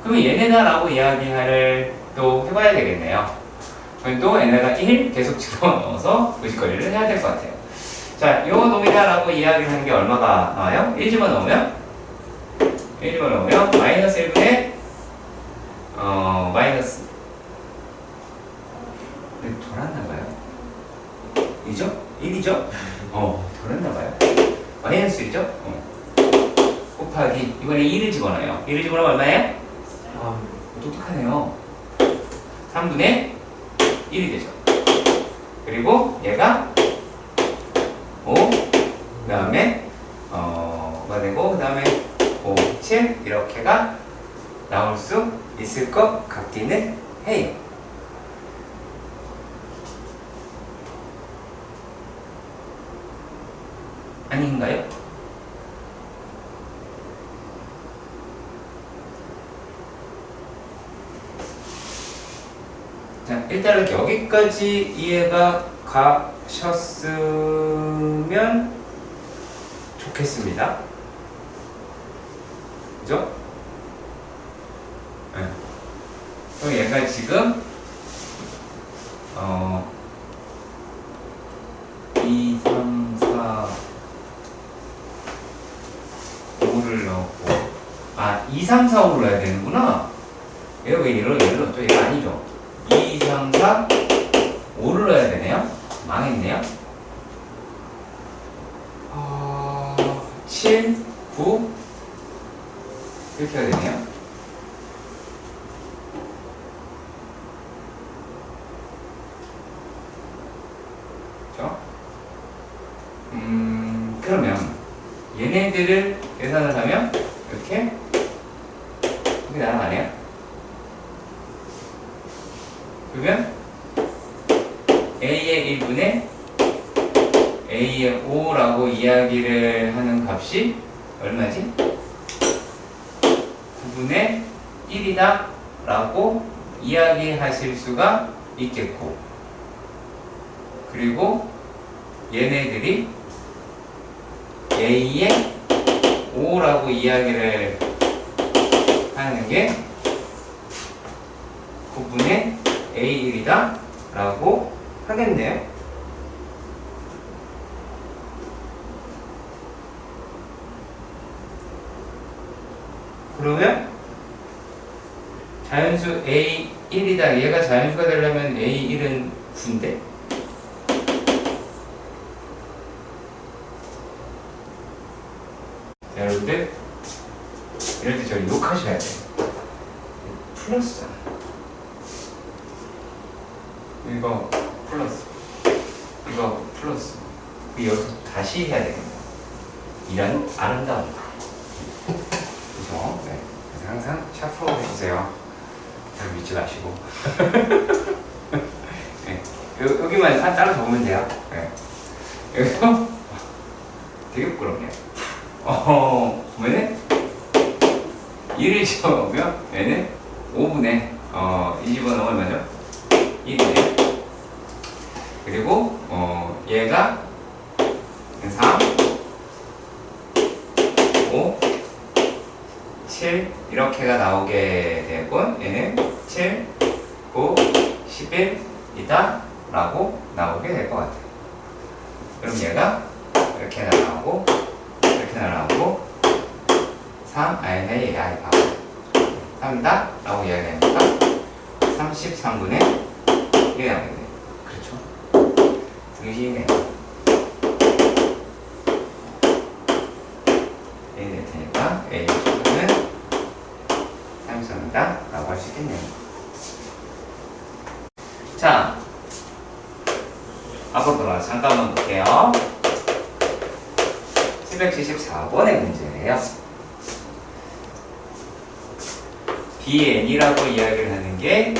그럼 얘네다라고 이야기를 또 해봐야 되겠네요. 저희 또 얘네가 1 계속 집어넣어서 의식거리를 해야 될 것 같아요. 자, 요 놈이다라고 이야기를 하는 게 얼마가 나와요? 1 집어넣으면 마이너스 1분의 마이너스 돌았나봐요. 2죠? 1이죠? 돌았나봐요. 마이너스 1이죠? 곱하기 이번에 2를 집어넣어요. 2를 집어넣으면 얼마예요? 똑똑하네요. 3분의 1이 되죠. 그리고 얘가 5, 그 다음에 가 되고 그 다음에 5, 7 이렇게가 나올 수 있을 것 같기는 해요. 아닌가요? 자, 일단은 여기까지 이해가 가셨으면 좋겠습니다. 그죠? 네. 그럼 얘가 지금 2, 3, 4, 5를 넣고 2, 3, 4, 5를 넣어야 되는구나. 얘가 왜 얘를 넣었죠? 얘가 아니죠. 2, 3, 4, 5를 넣어야 되네요. 망했네요. 7, 9 이렇게 해야 되네요. 그렇죠? 그러면 얘네들을 계산을 하면 이렇게 날아가네요. 그러면 A의 1분의 A의 5라고 이야기를 하는 값이 얼마지? 9분의 1이다 라고 이야기하실 수가 있겠고, 그리고 얘네들이 A의 5라고 이야기를 하는 게 9분의 A1이다 라고 하겠네요. 그러면 자연수 A1이다. 얘가 자연수가 되려면 A1은 9인데, 여러분들 이럴 때 저를 욕하셔야 돼요. 플러스잖아. 이거 플러스, 이거 플러스. 여기서 다시 해야 되겠네. 이런 아름다운 거. 그죠? 네. 그래서 항상 샤프로 해주세요. 잘 믿지 마시고. 네. 여기만 따라 적으면 돼요. 네. 여기서 되게 부끄럽네요. 보면은 1을 집어넣으면 얘는 5분의 2 집어넣으면 얼마죠? 1이네요. 그리고 얘가 3, 5, 7 이렇게가 나오게 되고, 얘는 7, 9, 11이다 라고 나오게 될 것 같아요. 그럼 얘가 이렇게 나오고 이렇게 나오고 3, 아이 바보 3이다 라고 이야기하니까 33분의 1이 나오겠네요. 그렇죠? 등식이네요. A 될 테니까 A의 수는 33이다 라고 할 수 있겠네요. 자, 앞으로 돌아가서 잠깐만 볼게요. 774번의 문제예요. BN이라고 이야기를 하는 게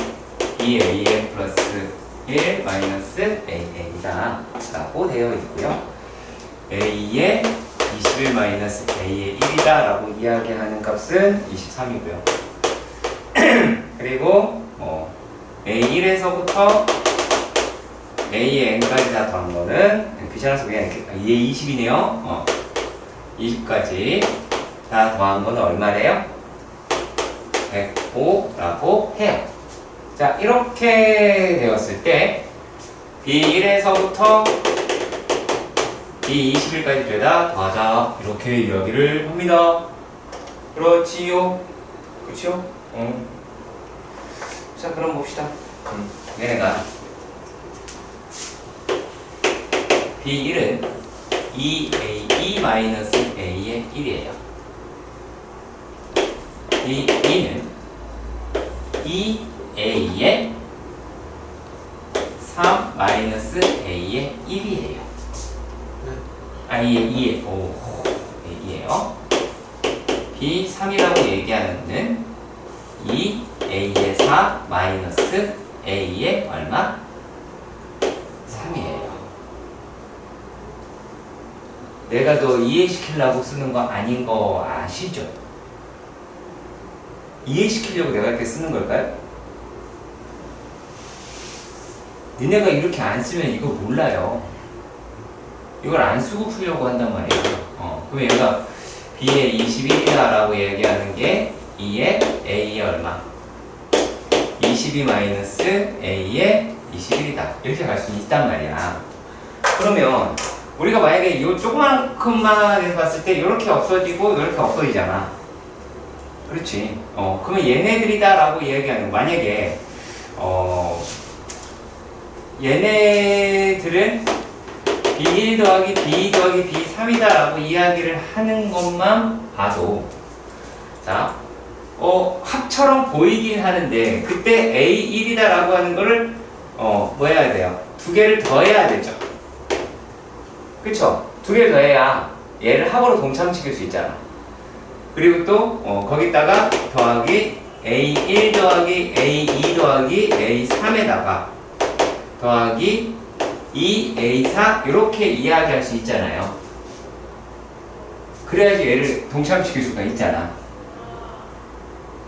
BAN 플러스 1 마이너스 AN이다 라고 되어 있고요. A의 21 마이너스 A의 1이다 라고 이야기하는 값은 23이고요. 그리고 A1에서부터 AN까지 다 더한 거는 귀찮아서 그냥 이렇게 얘 20이네요. 20까지 다 더한 거는 얼마래요? 105라고 해요. 자, 이렇게 되었을 때 B1에서부터 B21까지 죄다 더하자 이렇게 이야기를 합니다. 그렇지요? 그렇죠? 자, 그럼 봅시다. 얘네가 B1은 2A2-A의 1이에요. B2는 2A의 3-A의 1이에요. A의 2예요. B3이라고 얘기하는 2A A의 4 마이너스 A의 얼마? 3이에요. 내가 더 이해시키려고 쓰는 거 아닌 거 아시죠? 이해시키려고 내가 이렇게 쓰는 걸까요? 니네가 이렇게 안 쓰면 이거 몰라요. 이걸 안 쓰고 풀려고 한단 말이에요. 그럼 얘가 B의 21이다 라고 얘기하는 게 2의 A의 얼마? 22 마이너스 A의 21이다. 이렇게 갈 수 있단 말이야. 그러면 우리가 만약에 이 조그만큼만 해서 봤을 때 이렇게 없어지고 이렇게 없어지잖아. 그렇지. 그러면 얘네들이다 라고 이야기하는, 만약에 얘네들은 B1 더하기 B2 더하기 B3이다 라고 이야기를 하는 것만 봐도, 자, 합처럼 보이긴 하는데, 그때 A1이다 라고 하는 거를, 뭐 해야 돼요? 두 개를 더해야 되죠. 그쵸? 두 개를 더해야 얘를 합으로 동참시킬 수 있잖아. 그리고 또, 거기다가 더하기 A1 더하기 A2 더하기 A3에다가 더하기 2A4 이렇게 이야기할 수 있잖아요. 그래야지 얘를 동참시킬 수가 있잖아.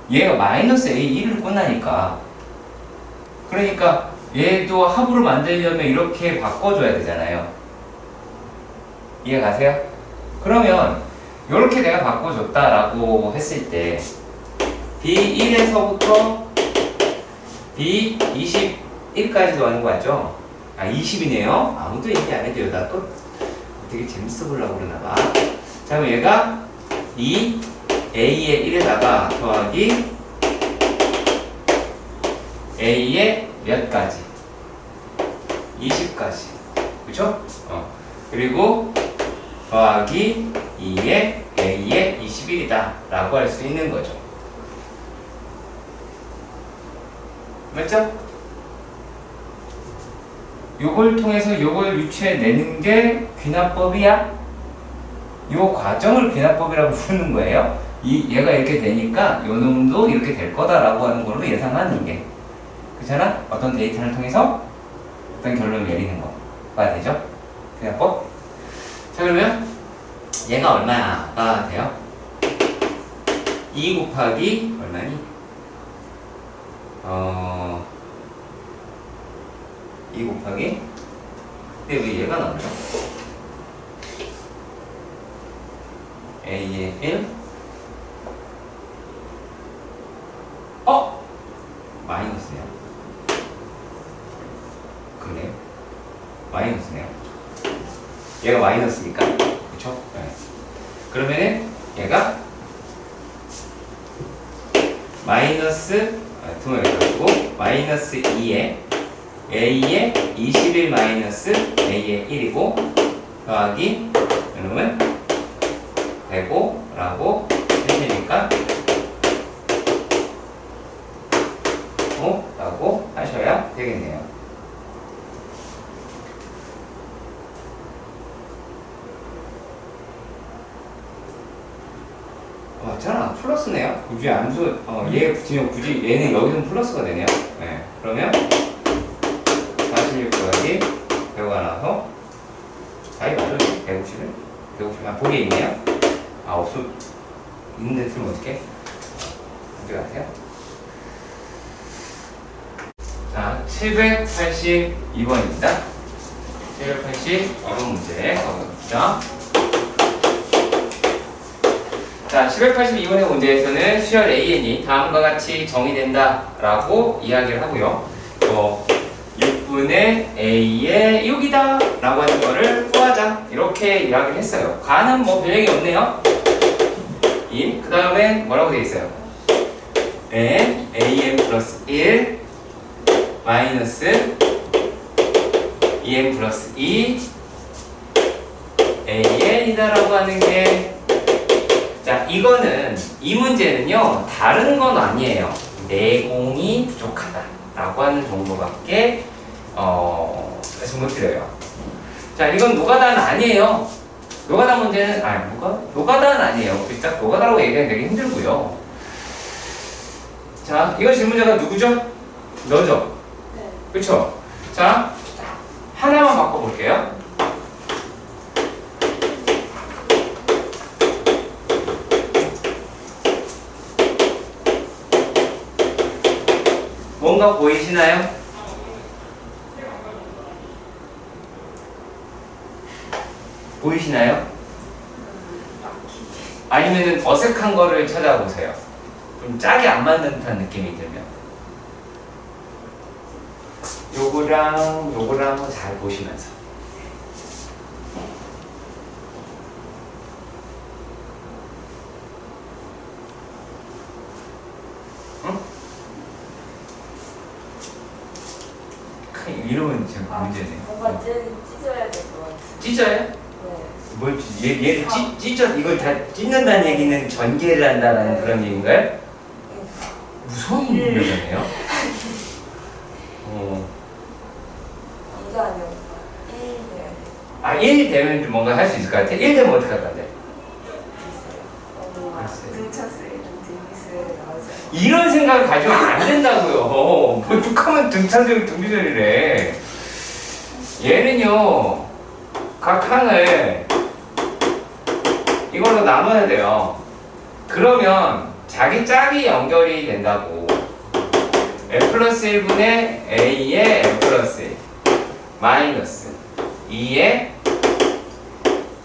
얘가 마이너스 A1을 꽂나니까. 그러니까 얘도 합으로 만들려면 이렇게 바꿔줘야 되잖아요. 이해 가세요? 그러면 이렇게 내가 바꿔줬다라고 했을 때 B1에서부터 B21까지도 하는 거 같죠? 20이네요. 아무도 얘기 안 해줘요. 나 또 되게 재밌어 보려고 그러나 봐. 자, 그럼 얘가 2 A의 1에다가 더하기 A의 몇 가지? 20까지. 그쵸? 그리고 더하기 2의 A의 21이다 라고 할 수 있는 거죠. 맞죠? 요걸 통해서 요걸 유추해내는 게 귀납법이야. 요 과정을 귀납법이라고 부르는 거예요. 얘가 이렇게 되니까 요 놈도 이렇게 될 거다라고 하는 걸로 예상하는 게. 그렇잖아? 어떤 데이터를 통해서 어떤 결론을 내리는 거가 되죠. 귀납법. 자, 그러면 얘가 얼마가 돼요? 2 곱하기 얼마니? 2 곱하기, 근데 왜 얘가 나오죠? A의 1 마이너스네요. 그래요? 마이너스네요. 얘가 마이너스니까, 그쵸? 네. 그러면은 얘가 마이너스, 두 개 가지고 마이너스 2에 A의 21 마이너스 A의 1이고 더하기 이놈은 105라고 해주니까 라고 하셔야 되겠네요. 맞잖아. 플러스네요. 굳이 암수, 얘 붙이면 굳이 얘는 여기서 플러스가 되네요. 네. 그러면 46 더하기 105가 나와서 4이 맞아요. 150을? 150, 보기에 있네요. 없어. 있는데 틀면 어떡해? 어디 가세요? 자, 782번입니다. 780 어려운 문제 가보겠습니다. 자, 782번의 문제에서는 수열 AN이 다음과 같이 정의된다 라고 이야기를 하고요. 6분의 A의 6이다 라고 하는 거를 구하자 이렇게 이야기를 했어요. 가는 뭐 별얘기 없네요. 그 다음에 뭐라고 되어 있어요? n AN 플러스 1 마이너스 2n 플러스 2 AN이다 라고 하는 게, 자, 이거는 이 문제는요 다른 건 아니에요. 내공이 부족하다 라고 하는 정도밖에 말씀 못 드려요. 자, 이건 노가다는 아니에요. 노가다 문제는 노가다는 아니에요. 딱 노가다라고 얘기하면 되게 힘들고요. 자, 이거 질문자가 누구죠? 너죠?
네.
그쵸? 자, 하나만 바꿔볼게요. 뭔가 보이시나요? 보이시나요? 아니면은 어색한 거를 찾아보세요. 좀 짝이 안 맞는 듯한 느낌이 들면. 요거랑 한번 잘 보시면서. 응? 이러면 지금 문제네.
뭔가 찢어야 될 것 같아.
찢어요?
네.
뭘 얘를 찢어 이걸 다 찢는다는 얘기는 전개를 한다는 그런 얘기인가요? 무서운 문제네요.
이가 아니라 1 돼야 돼.
아, 1 되면 좀 뭔가 할 수 있을 것 같아. 1 되면 어떻게 할 건데?
뭔가 등차수에 등비수에 나오지 않아.
이런 생각을 가지면 안 된다고요. 뭐 툭하면 등차수용 등비설이래. 얘는요, 각 항을 이걸로 나눠야 돼요. 그러면 자기 짝이 연결이 된다고. n 플러스 1분의 a의 n 플러스 1 마이너스 2의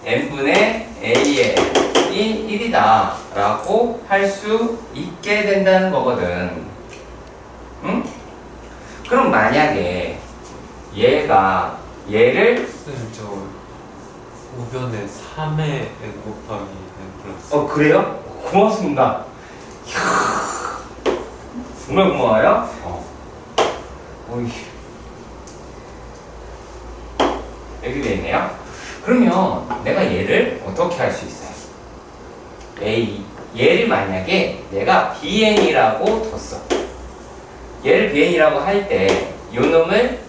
n분의 a의 n이 1이다 라고 할 수 있게 된다는 거거든. 응? 그럼 만약에 얘를
저 우변에 3의 n 곱하기 n 플러스
그래요? 고맙습니다. 이야, 정말 고마워요. 오이. 이렇게 돼 있네요. 그러면 내가 얘를 어떻게 할 수 있어요? 얘를 만약에 내가 bn이라고 뒀어. 얘를 bn이라고 할 때 요 놈을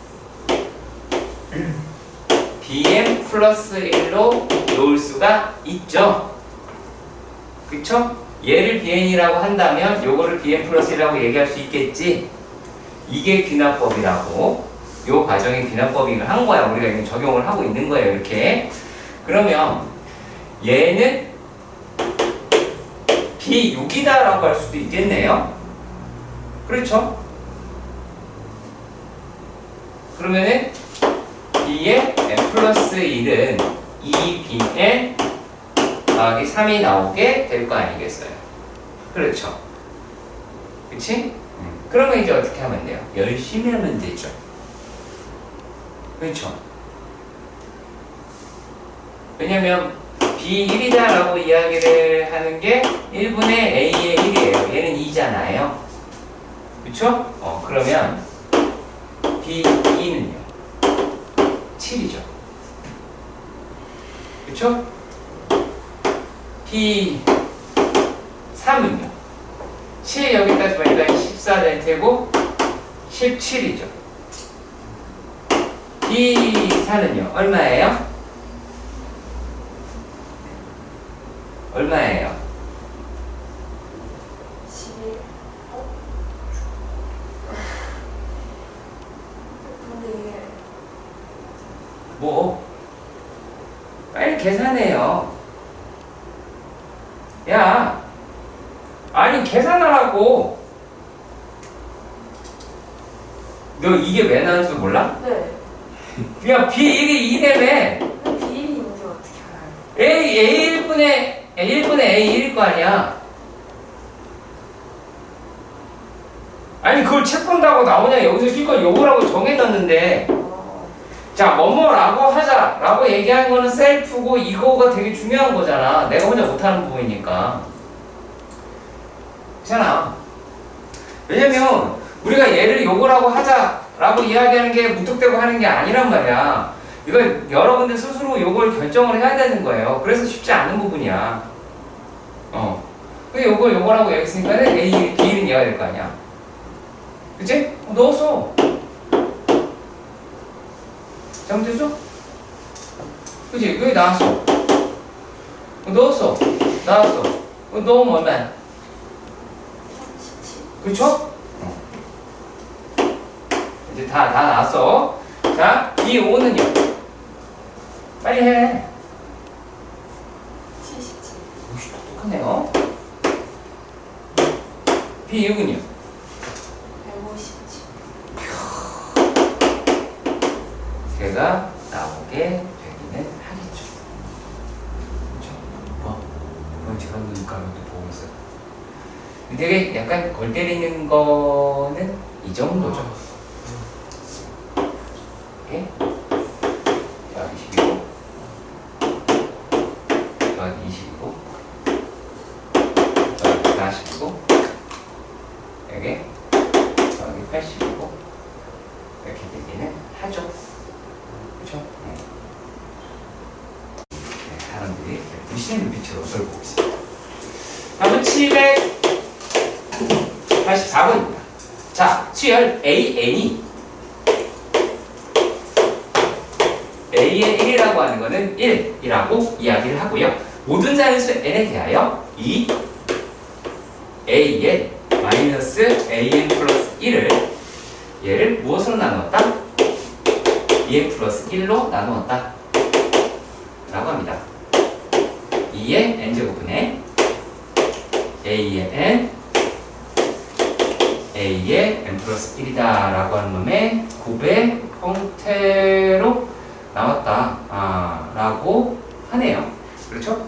bn 플러스 1로 놓을 수가 있죠. 그쵸? 얘를 bn이라고 한다면 요거를 bn 플러스 1이라고 얘기할 수 있겠지. 이게 귀납법이라고. 요 과정이 귀납법을 한 거야. 우리가 이제 적용을 하고 있는 거예요. 이렇게. 그러면 얘는 B6이다 라고 할 수도 있겠네요. 그렇죠? 그러면은 B의 n 플러스 1은 2Bn 더하기 3이 나오게 될 거 아니겠어요? 그렇죠? 그치? 그러면 이제 어떻게 하면 돼요? 열심히 하면 되죠. 그렇죠? 왜냐면 B1이다 라고 이야기를 하는 게 1분의 A의 1이에요. 얘는 2잖아요. 그쵸? 그러면 B2는요 7이죠. 그쵸? B3은요 7 여기까지 보니까 14 될 테고 17이죠. B4는요 얼마예요? 얼마예요?
11. 근데 이게
뭐? 빨리 계산해요. 야, 아니 계산하라고. 너 이게 왜 나온 줄 몰라?
네.
야, B1이 2내매
비일인지 어떻게 알아요?
A1분의 A1일 거 아니야. 아니 그걸 책 본다고 나오냐. 여기서 실컷 요거라고 정해놨는데 자 뭐뭐라고 하자라고 얘기하는 거는 셀프고 이거가 되게 중요한 거잖아. 내가 혼자 못하는 부분이니까. 그렇잖아. 왜냐면 우리가 얘를 요거라고 하자라고 이야기하는 게 무턱대고 하는 게 아니란 말이야. 이건 여러분들 스스로 요걸 결정을 해야 되는 거예요. 그래서 쉽지 않은 부분이야. 근데 요거라고 얘기했으니까는 A, B는 얘가 될 거 아니야. 그치? 넣었어. 잘못했어? 그치? 여기 나왔어. 넣었어. 나왔어. 넣으면 얼마야? 그렇죠? 이제 다 나왔어. 자, B5는요? 빨리 해.
77.
오씨, 똑똑하네요. B6은요?
157.
걔가 나오게 되기는 하겠죠. 그렇죠? 그럼 제가 눈 감고 보고 있어요. 되게 약간 골 때리는 거는 이 정도죠. 오케이? 자, 22고 더하기 22고 더하기 40이고 여기 더하기 80이고 이렇게 되기는 하죠. 그렇죠? 네, 사람들이 무시하는 빛으로 저를 보고 있습니다. 다음은 784번입니다. 자, 수열 AN이 A의 1이라고 하는 것은 1이라고 이야기를 하고요. 모든 자연수 n에 대하여 이 A의 마이너스 AN 플러스 1을 얘를 무엇으로 나누었다? 2n 플러스 1로 나누었다 라고 합니다. 2의 n제곱분의 A의 n A의 n 플러스 1이다 라고 하는 놈의 곱의 형태로 나왔다 라고 하네요. 그렇죠?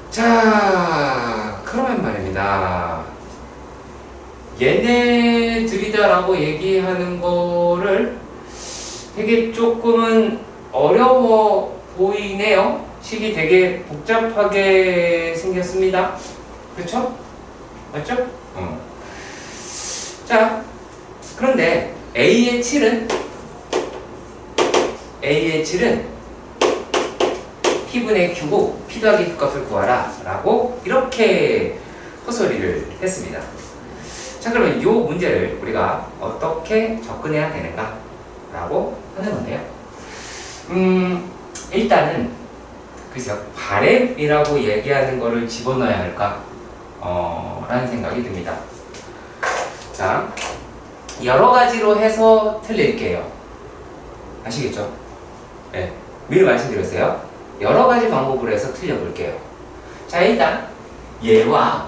자, 그러면 말입니다. 얘네들이다 라고 얘기하는 거를 되게 조금은 어려워 보이네요. 식이 되게 복잡하게 생겼습니다. 그렇죠? 맞죠? 자, 그런데 A의 7은 P분의 Q고 P 더하기 Q 값을 구하라 라고 이렇게 허소리를 했습니다. 자, 그러면 이 문제를 우리가 어떻게 접근해야 되는가 라고 하는 건데요. 일단은 글쎄요, 바램이라고 얘기하는 거를 집어넣어야 할까 라는 생각이 듭니다. 자, 여러 가지로 해서 틀릴게요. 아시겠죠? 네, 미리 말씀드렸어요. 여러 가지 방법으로 해서 틀려볼게요. 자, 일단 얘와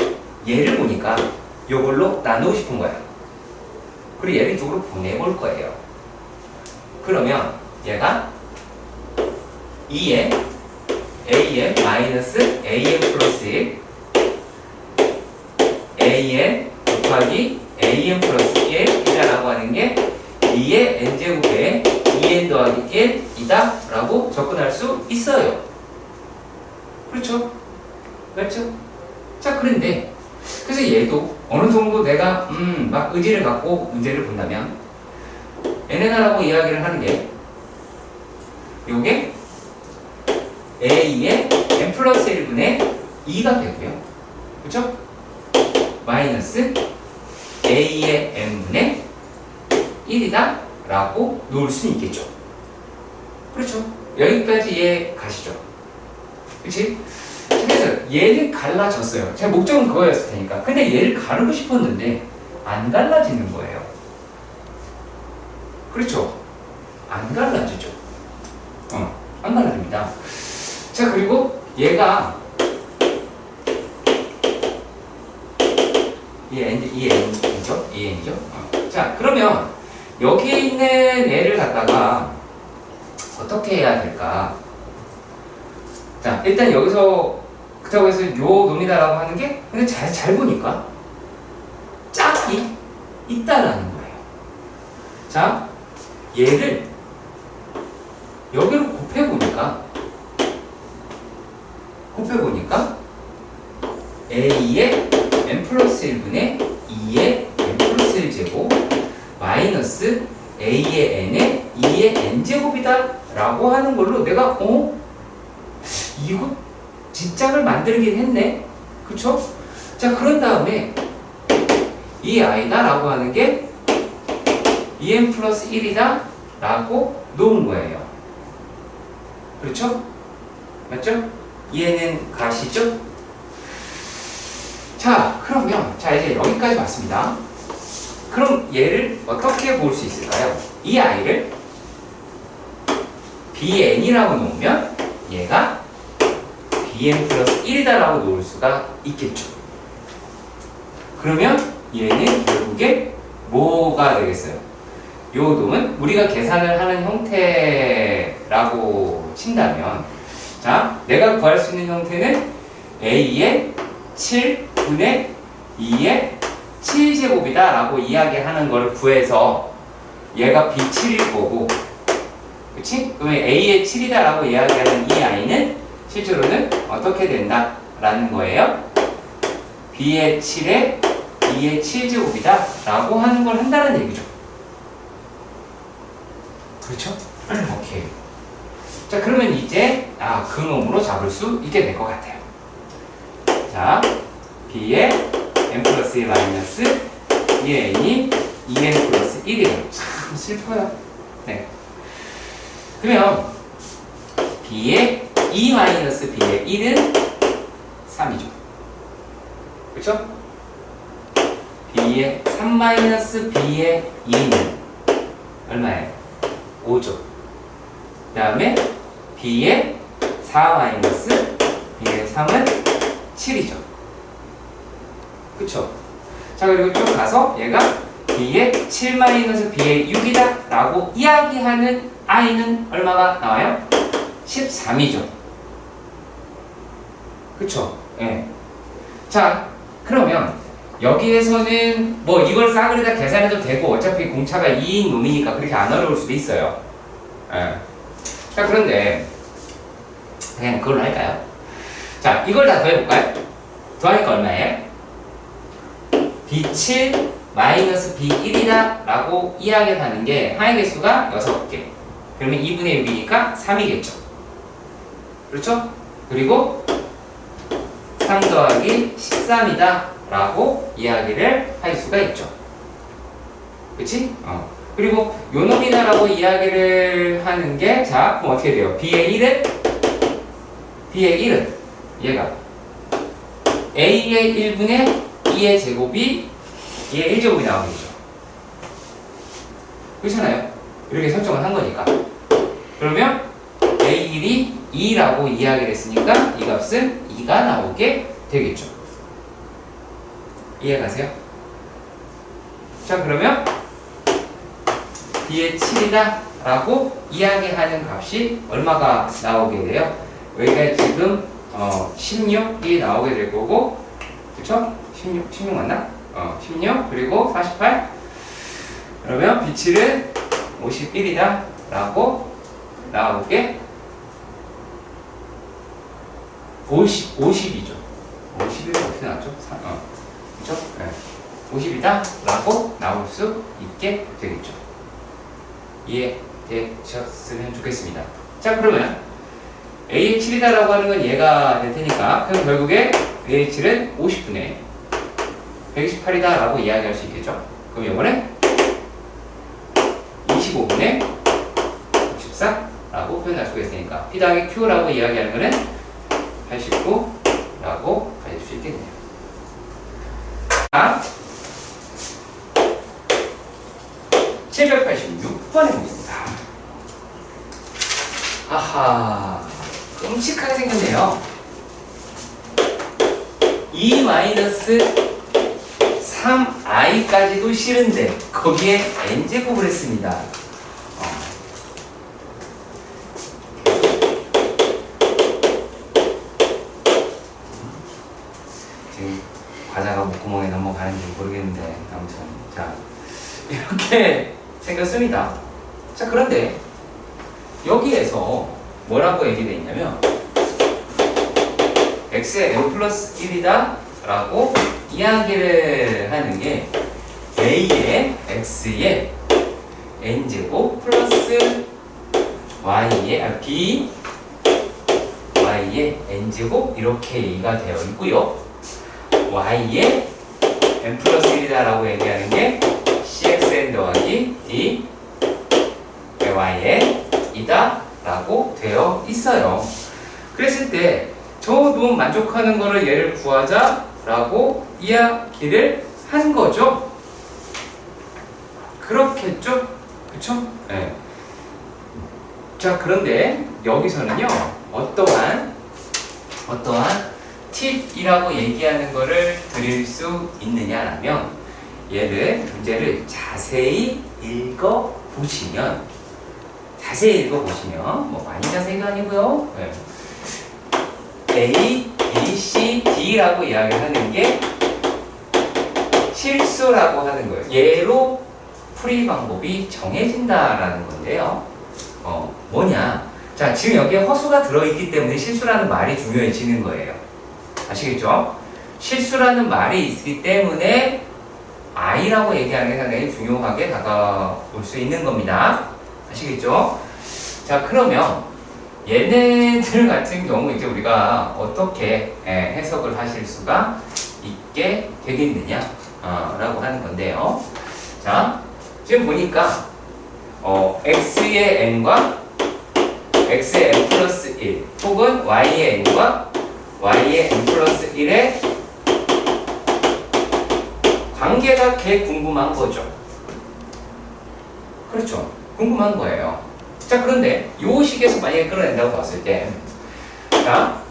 얘를 보니까 요걸로 나누고 싶은 거야. 그리고 얘를 이쪽으로 보내볼 거예요. 그러면 얘가 2에 AN 마이너스 AN 플러스 1 AN 곱하기 AN 플러스 1이라고 하는 게 2의 n제곱에 2n 더하기 1이다 라고 접근할 수 있어요. 그렇죠? 맞죠? 자, 그런데 그래서 얘도 어느 정도 내가 막 의지를 갖고 문제를 본다면 n라고 이야기를 하는 게 요게 a의 n 플러스 1분의 2가 되고요. 그렇죠? 마이너스 a의 n분의 1이다 라고 놓을 수 있겠죠. 그렇죠? 여기까지 이해 가시죠? 그렇지? 그래서 얘를 갈라졌어요. 제 목적은 그거였을 테니까. 근데 얘를 가르고 싶었는데 안 갈라지는 거예요. 그렇죠? 안 갈라지죠. 안 갈라집니다. 자, 그리고 얘가 이 n이죠? 이 n이죠? 자, 그러면 여기에 있는 애를 갖다가 어떻게 해야 될까? 자, 일단 여기서 그렇다고 해서 요 놈이다라고 하는 게 근데 잘 보니까 짝이 있다라는 거예요. 자, 얘를 여기로 곱해보니까 A의 n 플러스 1분의 2의 n 플러스 1제곱 마이너스 A의 n의 2의 n제곱이다 라고 하는 걸로 내가 이거 직장을 만들긴 했네. 그쵸? 자, 그런 다음에 이 아이다 라고 하는 게 2n 플러스 1이다 라고 놓은 거예요. 그렇죠? 맞죠? 이해는 가시죠? 자, 그러면 자 이제 여기까지 봤습니다. 그럼 얘를 어떻게 볼 수 있을까요? 이 아이를 bn이라고 놓으면 얘가 bn 플러스 1이다라고 놓을 수가 있겠죠. 그러면 얘는 결국에 뭐가 되겠어요? 요 놈은 우리가 계산을 하는 형태라고 친다면, 자, 내가 구할 수 있는 형태는 a의 7분의 2의 7제곱이다 라고 이야기하는 걸 구해서 얘가 b7일 거고, 그치? 그러면 a의 7이다 라고 이야기하는 이 아이는 실제로는 어떻게 된다 라는 거예요? b의 7에 2의 7제곱이다 라고 하는 걸 한다는 얘기죠. 그렇죠? 오케이. 자, 그러면 이제 그 놈으로 잡을 수 있게 될 것 같아요. 자, b의 n 플러스 1 마이너스 1n이 2n 플러스 1이에요. 참 슬퍼요. 네. 그러면 b의 2 마이너스 b의 1은 3이죠. 그렇죠? b의 3 마이너스 b의 2는 얼마예요? 5죠. 그 다음에 b의 4 마이너스 b의 3은 7이죠. 그쵸? 자, 그리고 쭉 가서 얘가 b의 7 마이너스 b의 6이다 라고 이야기하는 i는 얼마가 나와요? 13이죠. 그쵸? 예. 네. 자, 그러면 여기에서는 뭐 이걸 싸그리다 계산해도 되고 어차피 공차가 2인 놈이니까 그렇게 안 어려울 수도 있어요. 예. 자, 그런데 그냥 그걸로 할까요? 자, 이걸 다 더해볼까요? 더하니까 얼마예요? b7 마이너스 b1이다 라고 이야기를 하는 게 하의 개수가 6개. 그러면 2분의 6이니까 3이겠죠. 그렇죠? 그리고 3 더하기 13이다 라고 이야기를 할 수가 있죠. 그치? 그리고 요놈이다 라고 이야기를 하는 게, 자, 그럼 어떻게 돼요? b의 1은 얘가 a의 1분의 2의 제곱이 2의 1제곱이 나오겠죠. 그렇잖아요? 이렇게 설정을 한 거니까. 그러면 a1이 2라고 이야기를 했으니까 이 값은 2가 나오게 되겠죠. 이해가세요? 자, 그러면 b의 7이다 라고 이야기하는 값이 얼마가 나오게 돼요? 여기가 지금 16이 나오게 될 거고, 그쵸? 16 맞나? 16 그리고 48. 그러면 b7은 51이다 라고 나오게 50이죠. 51이 어떻게 나왔죠? 그쵸? 네. 50이다 라고 나올 수 있게 되겠죠. 이해되셨으면 좋겠습니다. 자, 그러면 a의 7이다 라고 하는 건 얘가 될 테니까, 그럼 결국에 a의 7은 50분의 128이다 라고 이야기할 수 있겠죠. 그럼 이번에 25분의 64 라고 표현할 수가 있으니까 p 더하기 q 라고 이야기하는 거는 89 라고 가질 수 있겠네요. 자, 786번의 문제입니다. 아하, 끔찍하게 생겼네요. 3i까지도 싫은데 거기에 n제곱을 했습니다. 지금 과자가 목구멍에 넘어가는지 모르겠는데 아무튼 자, 이렇게 생겼습니다. 자, 그런데 여기에서 뭐라고 얘기되어 있냐면 x의 n 플러스 1이다 라고 이야기를 하는 게 a의 x의 n제곱 플러스 y의 b y의 n제곱 이렇게 얘기가 되어 있고요. y의 n 플러스 1이다 라고 얘기하는 게 cxn 더하기 d y의 이다 라고 되어 있어요. 그랬을 때 저 놈 만족하는 거를 얘를 구하자 라고 이야기를 한 거죠. 그렇겠죠? 그쵸? 네. 자, 그런데 여기서는요, 어떠한 팁이라고 얘기하는 거를 드릴 수 있느냐라면, 얘를 문제를 자세히 읽어보시면, 뭐 많이 자세히가 아니고요. 네. A, B, C, D라고 이야기하는 게 실수라고 하는 거예요. 얘로 풀이 방법이 정해진다라는 건데요. 뭐냐? 자, 지금 여기에 허수가 들어있기 때문에 실수라는 말이 중요해지는 거예요. 아시겠죠? 실수라는 말이 있기 때문에 I라고 얘기하는 게 상당히 중요하게 다가올 수 있는 겁니다. 아시겠죠? 자, 그러면 얘네들 같은 경우 이제 우리가 어떻게 해석을 하실 수가 있게 되겠느냐 라고 하는 건데요. 자, 지금 보니까 x의 n과 x의 n 플러스 1 혹은 y의 n과 y의 n 플러스 1의 관계가 개 궁금한 거죠. 그렇죠. 궁금한 거예요. 자, 그런데 이 식에서 만약에 끌어낸다고 봤을 때, 자,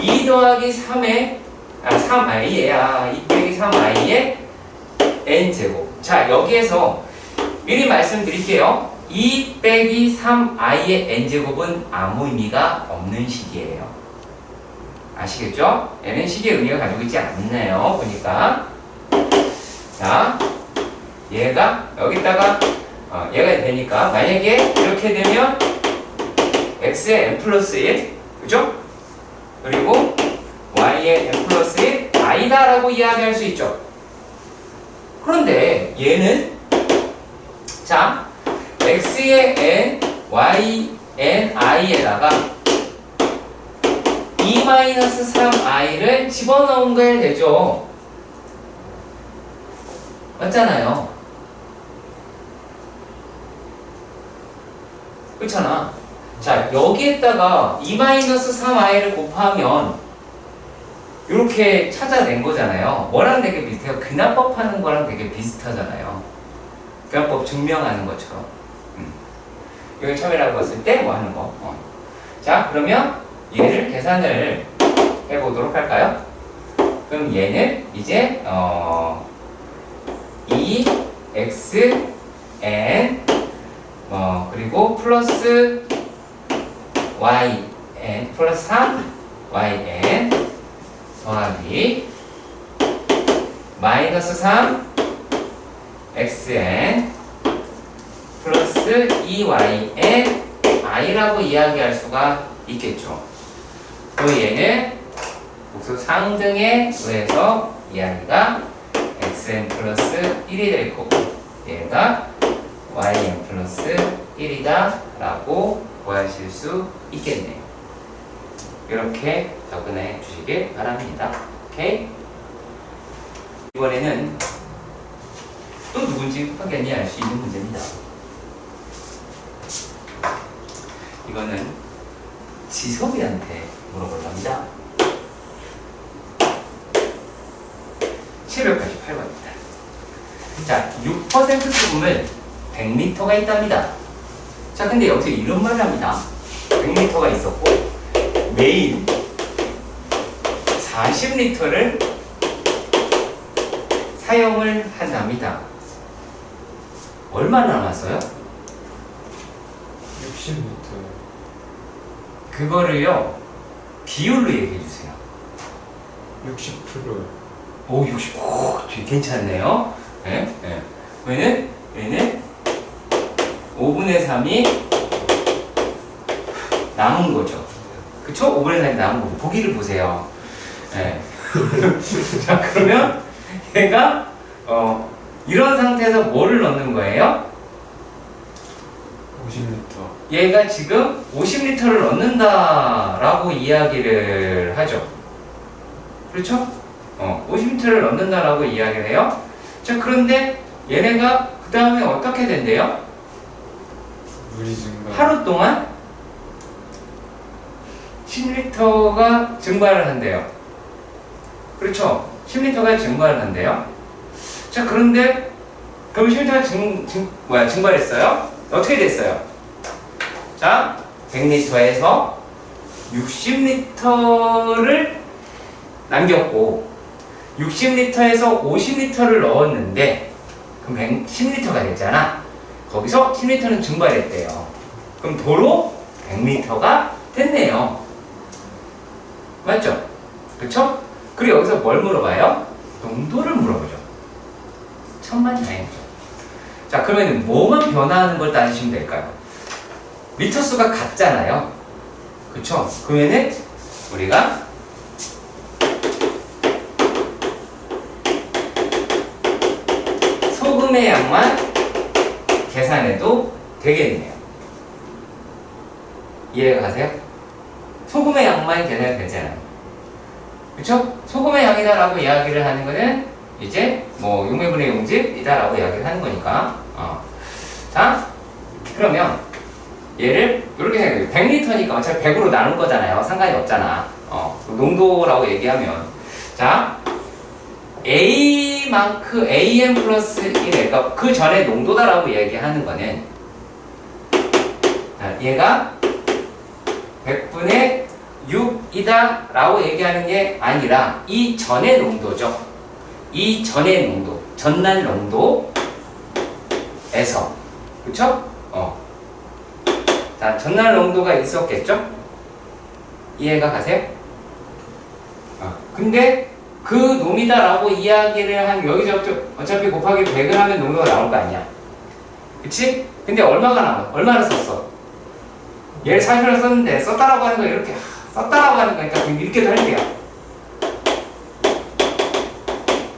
2 더하기 3의 3i에 2 빼기 3i의 n제곱. 자, 여기에서 미리 말씀드릴게요. 2 빼기 3i의 n제곱은 아무 의미가 없는 식이에요. 아시겠죠? 얘는 식의 의미가 가지고 있지 않네요. 보니까. 자, 얘가 여기다가 얘가 되니까 만약에 이렇게 되면 x의 n 플러스 1, 그죠? 그리고 y의 n 플러스 1, i다 라고 이야기할 수 있죠. 그런데 얘는 자, x의 n, y, n, i에다가 2-3i를 집어넣은 거야 되죠. 맞잖아요. 그렇잖아. 자, 여기에다가 2-3i를 곱하면 이렇게 찾아낸 거잖아요. 뭐랑 되게 비슷해요? 근합법 하는 거랑 되게 비슷하잖아요. 근합법 증명하는 것처럼. 여기 처음이라고 봤을 때 뭐 하는 거. 자, 그러면 얘를 계산을 해보도록 할까요? 그럼 얘는 이제 2x n 그리고 플러스 y n 플러스 3 y n 더하기 마이너스 3 x n 플러스 2yn i라고 이야기할 수가 있겠죠. 또 얘는 복수 상등에 의해서 이야기가 xn 플러스 1이 될 거고 얘가 yn 플러스 1이다 라고 구하실 수 있겠네요. 이렇게 접근해 주시길 바랍니다. 오케이? 이번에는 또 누군지 확연히 알 수 있는 문제입니다. 이거는 지석이한테 물어볼 겁니다. 788번입니다. 자, 6% 수분을 100m가 있답니다. 자, 근데 여기서 이런 말을 합니다. 100m가 있었고 매일 40리터를 사용을 한답니다. 얼마나 남았어요?
60m.
그거를요 비율로 얘기해 주세요.
60%요.
오, 60. 오, 되게 괜찮네요. 네, 네. 얘는 5분의 3이 남은 거죠. 그쵸? 5분의 3이 남은 거고. 보기를 보세요. 네. 자, 그러면 얘가 이런 상태에서 뭐를 넣는 거예요?
50m.
얘가 지금 50리터를 넣는다라고 이야기를 하죠. 그렇죠? 50리터를 넣는다라고 이야기를 해요. 자, 그런데 얘네가 그 다음에 어떻게 된대요?
물이 증가.
하루 동안 10리터가 증발을 한대요. 그렇죠? 10m가 증발을 한대요. 자, 그런데 그럼 10m가 증발했어요? 어떻게 됐어요? 자, 100리터에서 60리터를 남겼고 60리터에서 50리터를 넣었는데 그럼 10리터가 됐잖아. 거기서 10리터는 증발했대요. 그럼 도로 100리터가 됐네요. 맞죠? 그쵸? 그리고 여기서 뭘 물어봐요? 농도를 물어보죠. 천만다행이죠. 자, 그러면 뭐만 변화하는 걸 따지시면 될까요? 리터 수가 같잖아요. 그쵸? 그러면은 우리가 소금의 양만 계산해도 되겠네요. 이해가 가세요? 소금의 양만 계산해도 되잖아요. 그쵸? 소금의 양이다 라고 이야기를 하는 거는 이제 뭐 용매분의 용질이다 라고 이야기를 하는 거니까 자, 그러면 얘를 이렇게 생각해요. 100리터니까 어차피 100으로 나눌 거잖아요. 상관이 없잖아. 농도라고 얘기하면 자, A만큼 AM 플러스 1, 그러니까 그 전에 농도다라고 얘기하는 거는 자, 얘가 100분의 6이다 라고 얘기하는 게 아니라 이 전의 농도죠. 이 전의 농도, 전날 농도에서 그쵸? 자, 전날 농도가 있었겠죠? 이해가 가세요? 근데 그 놈이다 라고 이야기를 한 여기저기 어차피 곱하기 100을 하면 농도가 나올 거 아니야. 그치? 근데 얼마나 썼어? 얘를 40을 썼는데 썼다라고 하는 거 이렇게 썼다라고 하는 거니까 이렇게도 할게요.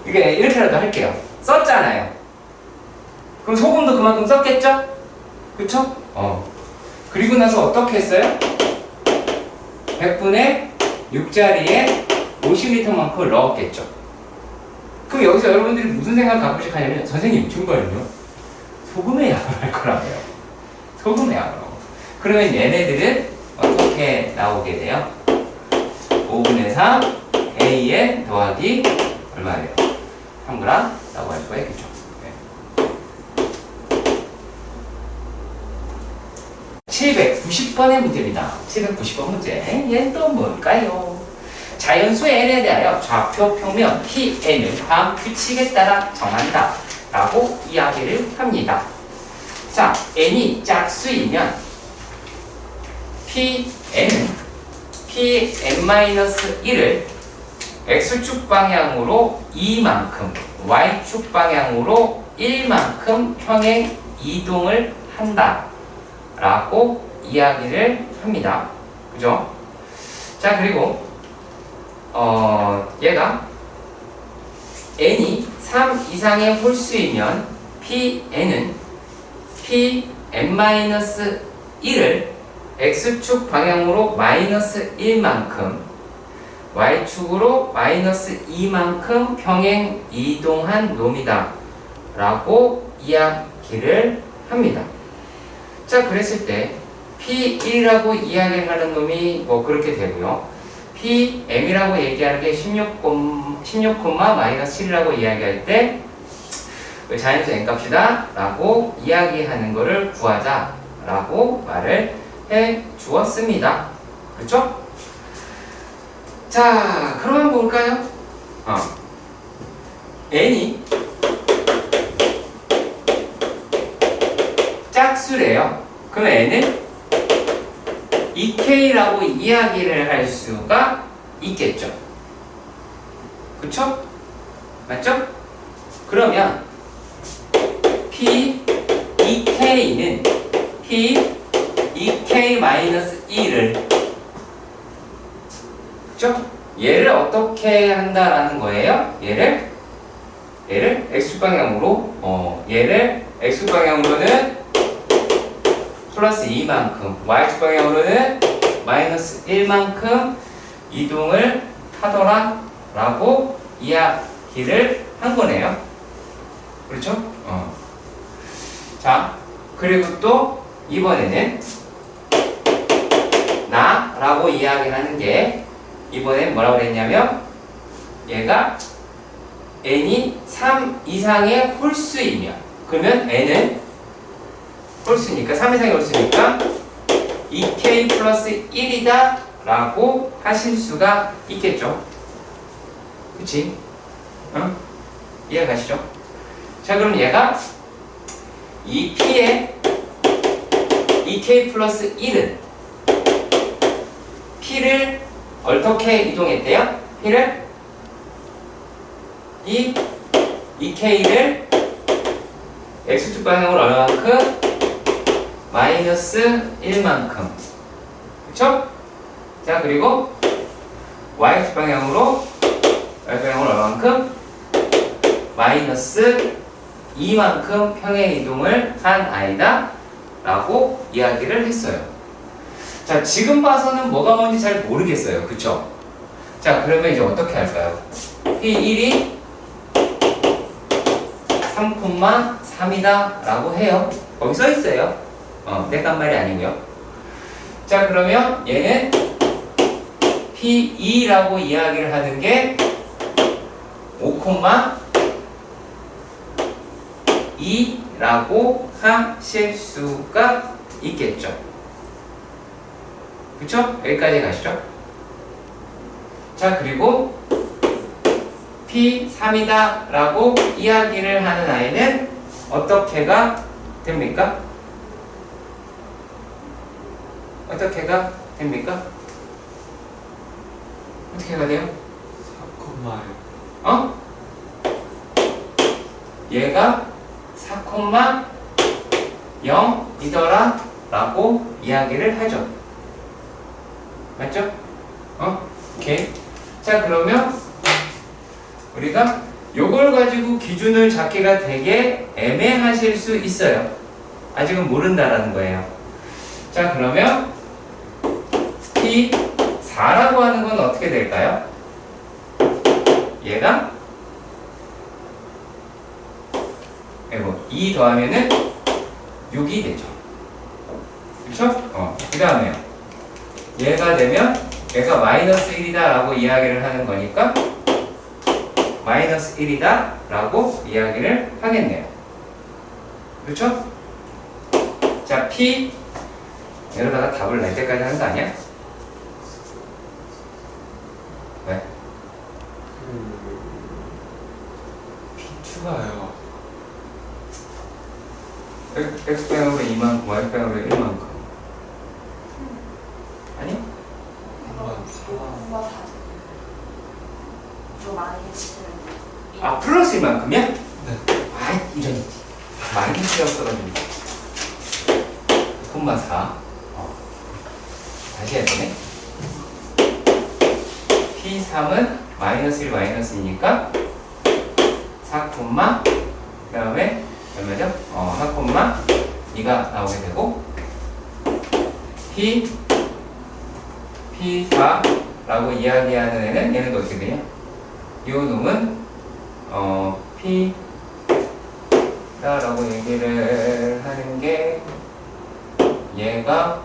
이게 이렇게라도 할게요. 썼잖아요. 그럼 소금도 그만큼 썼겠죠? 그쵸? 그리고 나서 어떻게 했어요? 100분의 6짜리에 50리터만큼을 넣었겠죠. 그럼 여기서 여러분들이 무슨 생각 가끔씩 하냐면 선생님 증거는요? 소금의 양을 할 거라고요. 소금의 양으로. 그러면 얘네들은 어떻게 나오게 돼요? 5분의 3 AN 더하기 얼마예요? 3g 라고 할 수가 있겠죠. 790번의 문제입니다. 790번 문제. 얘는 또 뭘까요? 자연수 n에 대하여 좌표 평면 Pn을 다음 규칙에 따라 정한다 라고 이야기를 합니다. 자, n이 짝수이면 Pn은 Pn-1을 x축 방향으로 2만큼 y축 방향으로 1만큼 평행 이동을 한다 라고 이야기를 합니다. 그죠? 자, 그리고 얘가 n이 3 이상의 홀수이면 Pn은 Pn-1을 x축 방향으로 마이너스 1만큼 y축으로 마이너스 2만큼 평행 이동한 놈이다 라고 이야기를 합니다. 자, 그랬을 때 P1이라고 이야기를 하는 놈이 뭐 그렇게 되고요. Pm이라고 얘기하는 게 16, 마이너스 7이라고 이야기할 때 자연수 n값이다 라고 이야기하는 거를 구하자 라고 말을 해 주었습니다. 그렇죠? 자, 그러면 볼까요? n이 짝수래요. 그럼 n은 2K라고 이야기를 할 수가 있겠죠. 그쵸? 맞죠? 그러면 P2K는 P2K-1을 그쵸? 얘를 어떻게 한다라는 거예요? 얘를 X축 방향으로 얘를 X축 방향으로는 플러스 2만큼 Y축 방향으로는 마이너스 1만큼 이동을 하더라 라고 이야기를 한 거네요. 그렇죠? 자, 그리고 또 이번에는 나라고 이야기하는 게 이번엔 뭐라고 그랬냐면 얘가 n이 3 이상의 홀수이며 그러면 n은 홀수니까 3 이상의 홀수니까 2k 플러스 1이다 라고 하실 수가 있겠죠. 그치? 응? 이해 가시죠? 자 그럼 얘가 이 p의 2k 플러스 1은 p를 어떻게 이동했대요? p를 이 2k를 x축 방향으로 얼마만큼? 마이너스 1만큼 그쵸? 자 그리고 y축 방향으로 얼마만큼? 마이너스 2만큼 평행 이동을 한 아이다 라고 이야기를 했어요. 자 지금 봐서는 뭐가 뭔지 잘 모르겠어요. 그쵸? 자 그러면 이제 어떻게 할까요? P1이 3,3이다 라고 해요. 거기 써 있어요. 내 딴 말이 아니고요. 자 그러면 얘는 P2라고 이야기를 하는 게 5,2라고 하실 수가 있겠죠. 그쵸? 여기까지 가시죠. 자 그리고 P3이다 라고 이야기를 하는 아이는 어떻게가 됩니까? 어떻게가 됩니까? 어떻게가 돼요?
4,1
어? 얘가 4,0이더라 라고 이야기를 하죠. 맞죠? 오케이. 자 그러면 우리가 요걸 가지고 기준을 잡기가 되게 애매하실 수 있어요. 아직은 모른다라는 거예요. 자 그러면 P4라고 하는 건 어떻게 될까요? 얘가 2 더하면은 6이 되죠. 그쵸? 그 다음에요. 얘가 되면 얘가 마이너스 1이다 라고 이야기를 하는 거니까 마이너스 1이다 라고 이야기를 하겠네요. 그렇죠? 자, P 여기다가 답을 낼 때까지 하는 거 아니야? 왜?
P2가요.
X방향으로 2만큼, Y방향으로 1만큼 아니?
뭔가 다 저 마이너스는
아, 플러스 1만큼이야?
네.
아, 이런 마이너스였어가지고 9,4 다시 해야 되네. P3은 마이너스 1 마이너스이니까 4, 그 다음에 얼마죠? 4,2가 나오게 되고 P4라고 이야기하는 애는 얘는 또 어떻게 되냐? 이 놈은 P라고 얘기를 하는 게 얘가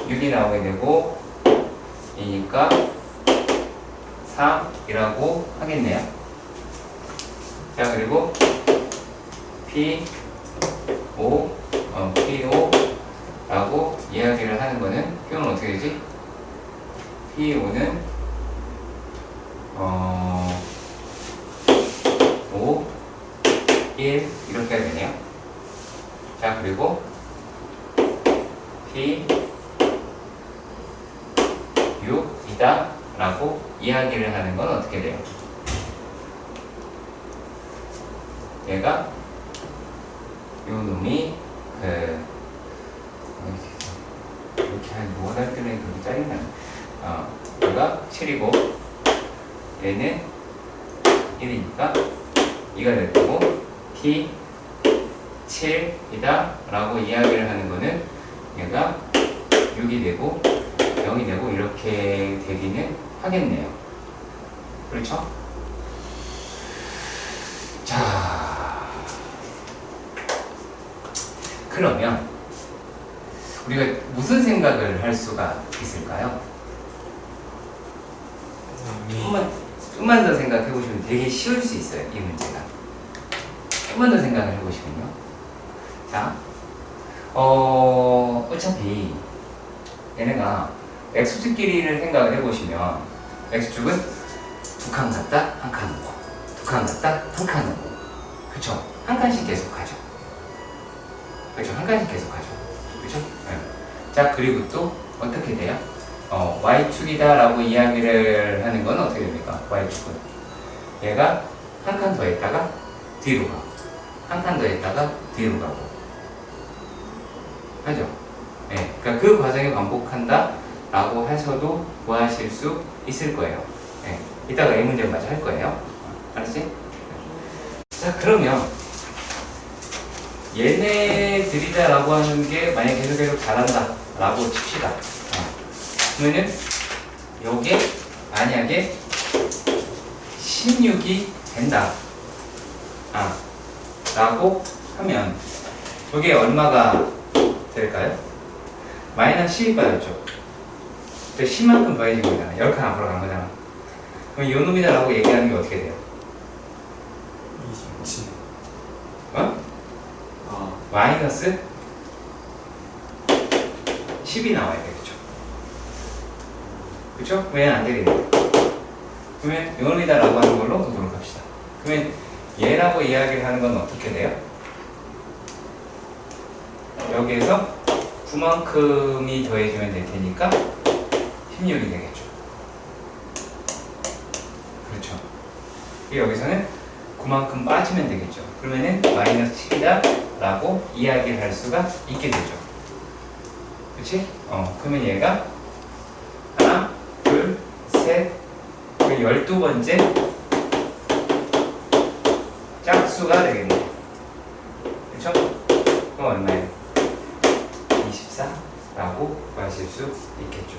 6이 나오게 되고 이니까 3이라고 하겠네요. 자 그리고 P5라고 이야기를 하는 거는 P는 어떻게 되지? P5는 5, 1 이렇게 해야 되네요. 자 그리고 P6이다 라고 이야기를 하는 건 어떻게 돼요? 얘가 요 놈이 이렇게 한 뭐가 날 때는 그렇게 짜증나. 얘가 7이고 얘는 1이니까 2가 될 거고 P7이다 라고 이야기를 하는 거는 얘가 6이 되고 0이 되고 이렇게 되기는 하겠네요. 그렇죠? 자, 그러면 우리가 무슨 생각을 할 수가 있을까요? 한번 좀만 더 생각해 보시면 되게 쉬울 수 있어요. 이 문제가. 좀만 더 생각을 해 보시면요. 자, 어차피 얘네가 x축끼리를 생각을 해 보시면 x축은 두 칸 갔다 한 칸 오고, 두 칸 갔다 한 칸 오고, 그쵸? 한 칸씩 계속 가죠. 그쵸? 한 칸씩 계속 가죠. 그쵸? 네. 자, 그리고 또 어떻게 돼요? y축이다 라고 이야기를 하는 건 어떻게 됩니까? y축은 얘가 한 칸 더 했다가 뒤로 가고, 한 칸 더 했다가 뒤로 가고 하죠. 네. 그러니까 그 과정을 반복한다 라고 해서도 구하실 수 있을 거예요. 네. 이따가 이 문제 마저 할 거예요. 알았지? 자, 그러면 얘네들이다 라고 하는 게 만약 계속 잘한다 라고 칩시다. 그러면은 요게 만약에 16이 된다 라고 하면 요게 얼마가 될까요? 마이너스 10이 빠졌죠. 10만큼 더해진 거잖아. 10칸 앞으로 간 거잖아. 그럼 요 놈이다 라고 얘기하는 게 어떻게 돼요?
27.
마이너스 10이 나와야 되겠죠. 그쵸? 왜 안 되겠네. 그러면 요 놈이다 라고 하는 걸로 보도록 합시다. 그러면 얘라고 이야기를 하는 건 어떻게 돼요? 여기에서 9만큼이 더해지면 될 테니까 16이 되겠죠. 그렇죠. 여기서는 9만큼 빠지면 되겠죠. 그러면은 마이너스 10이다 라고 이야기를 할 수가 있게 되죠. 그치? 그러면 얘가 하나, 둘, 셋, 12번째 짝수가 되겠네. 그쵸? 그럼 얼마예요? 24라고 구하실 수 있겠죠.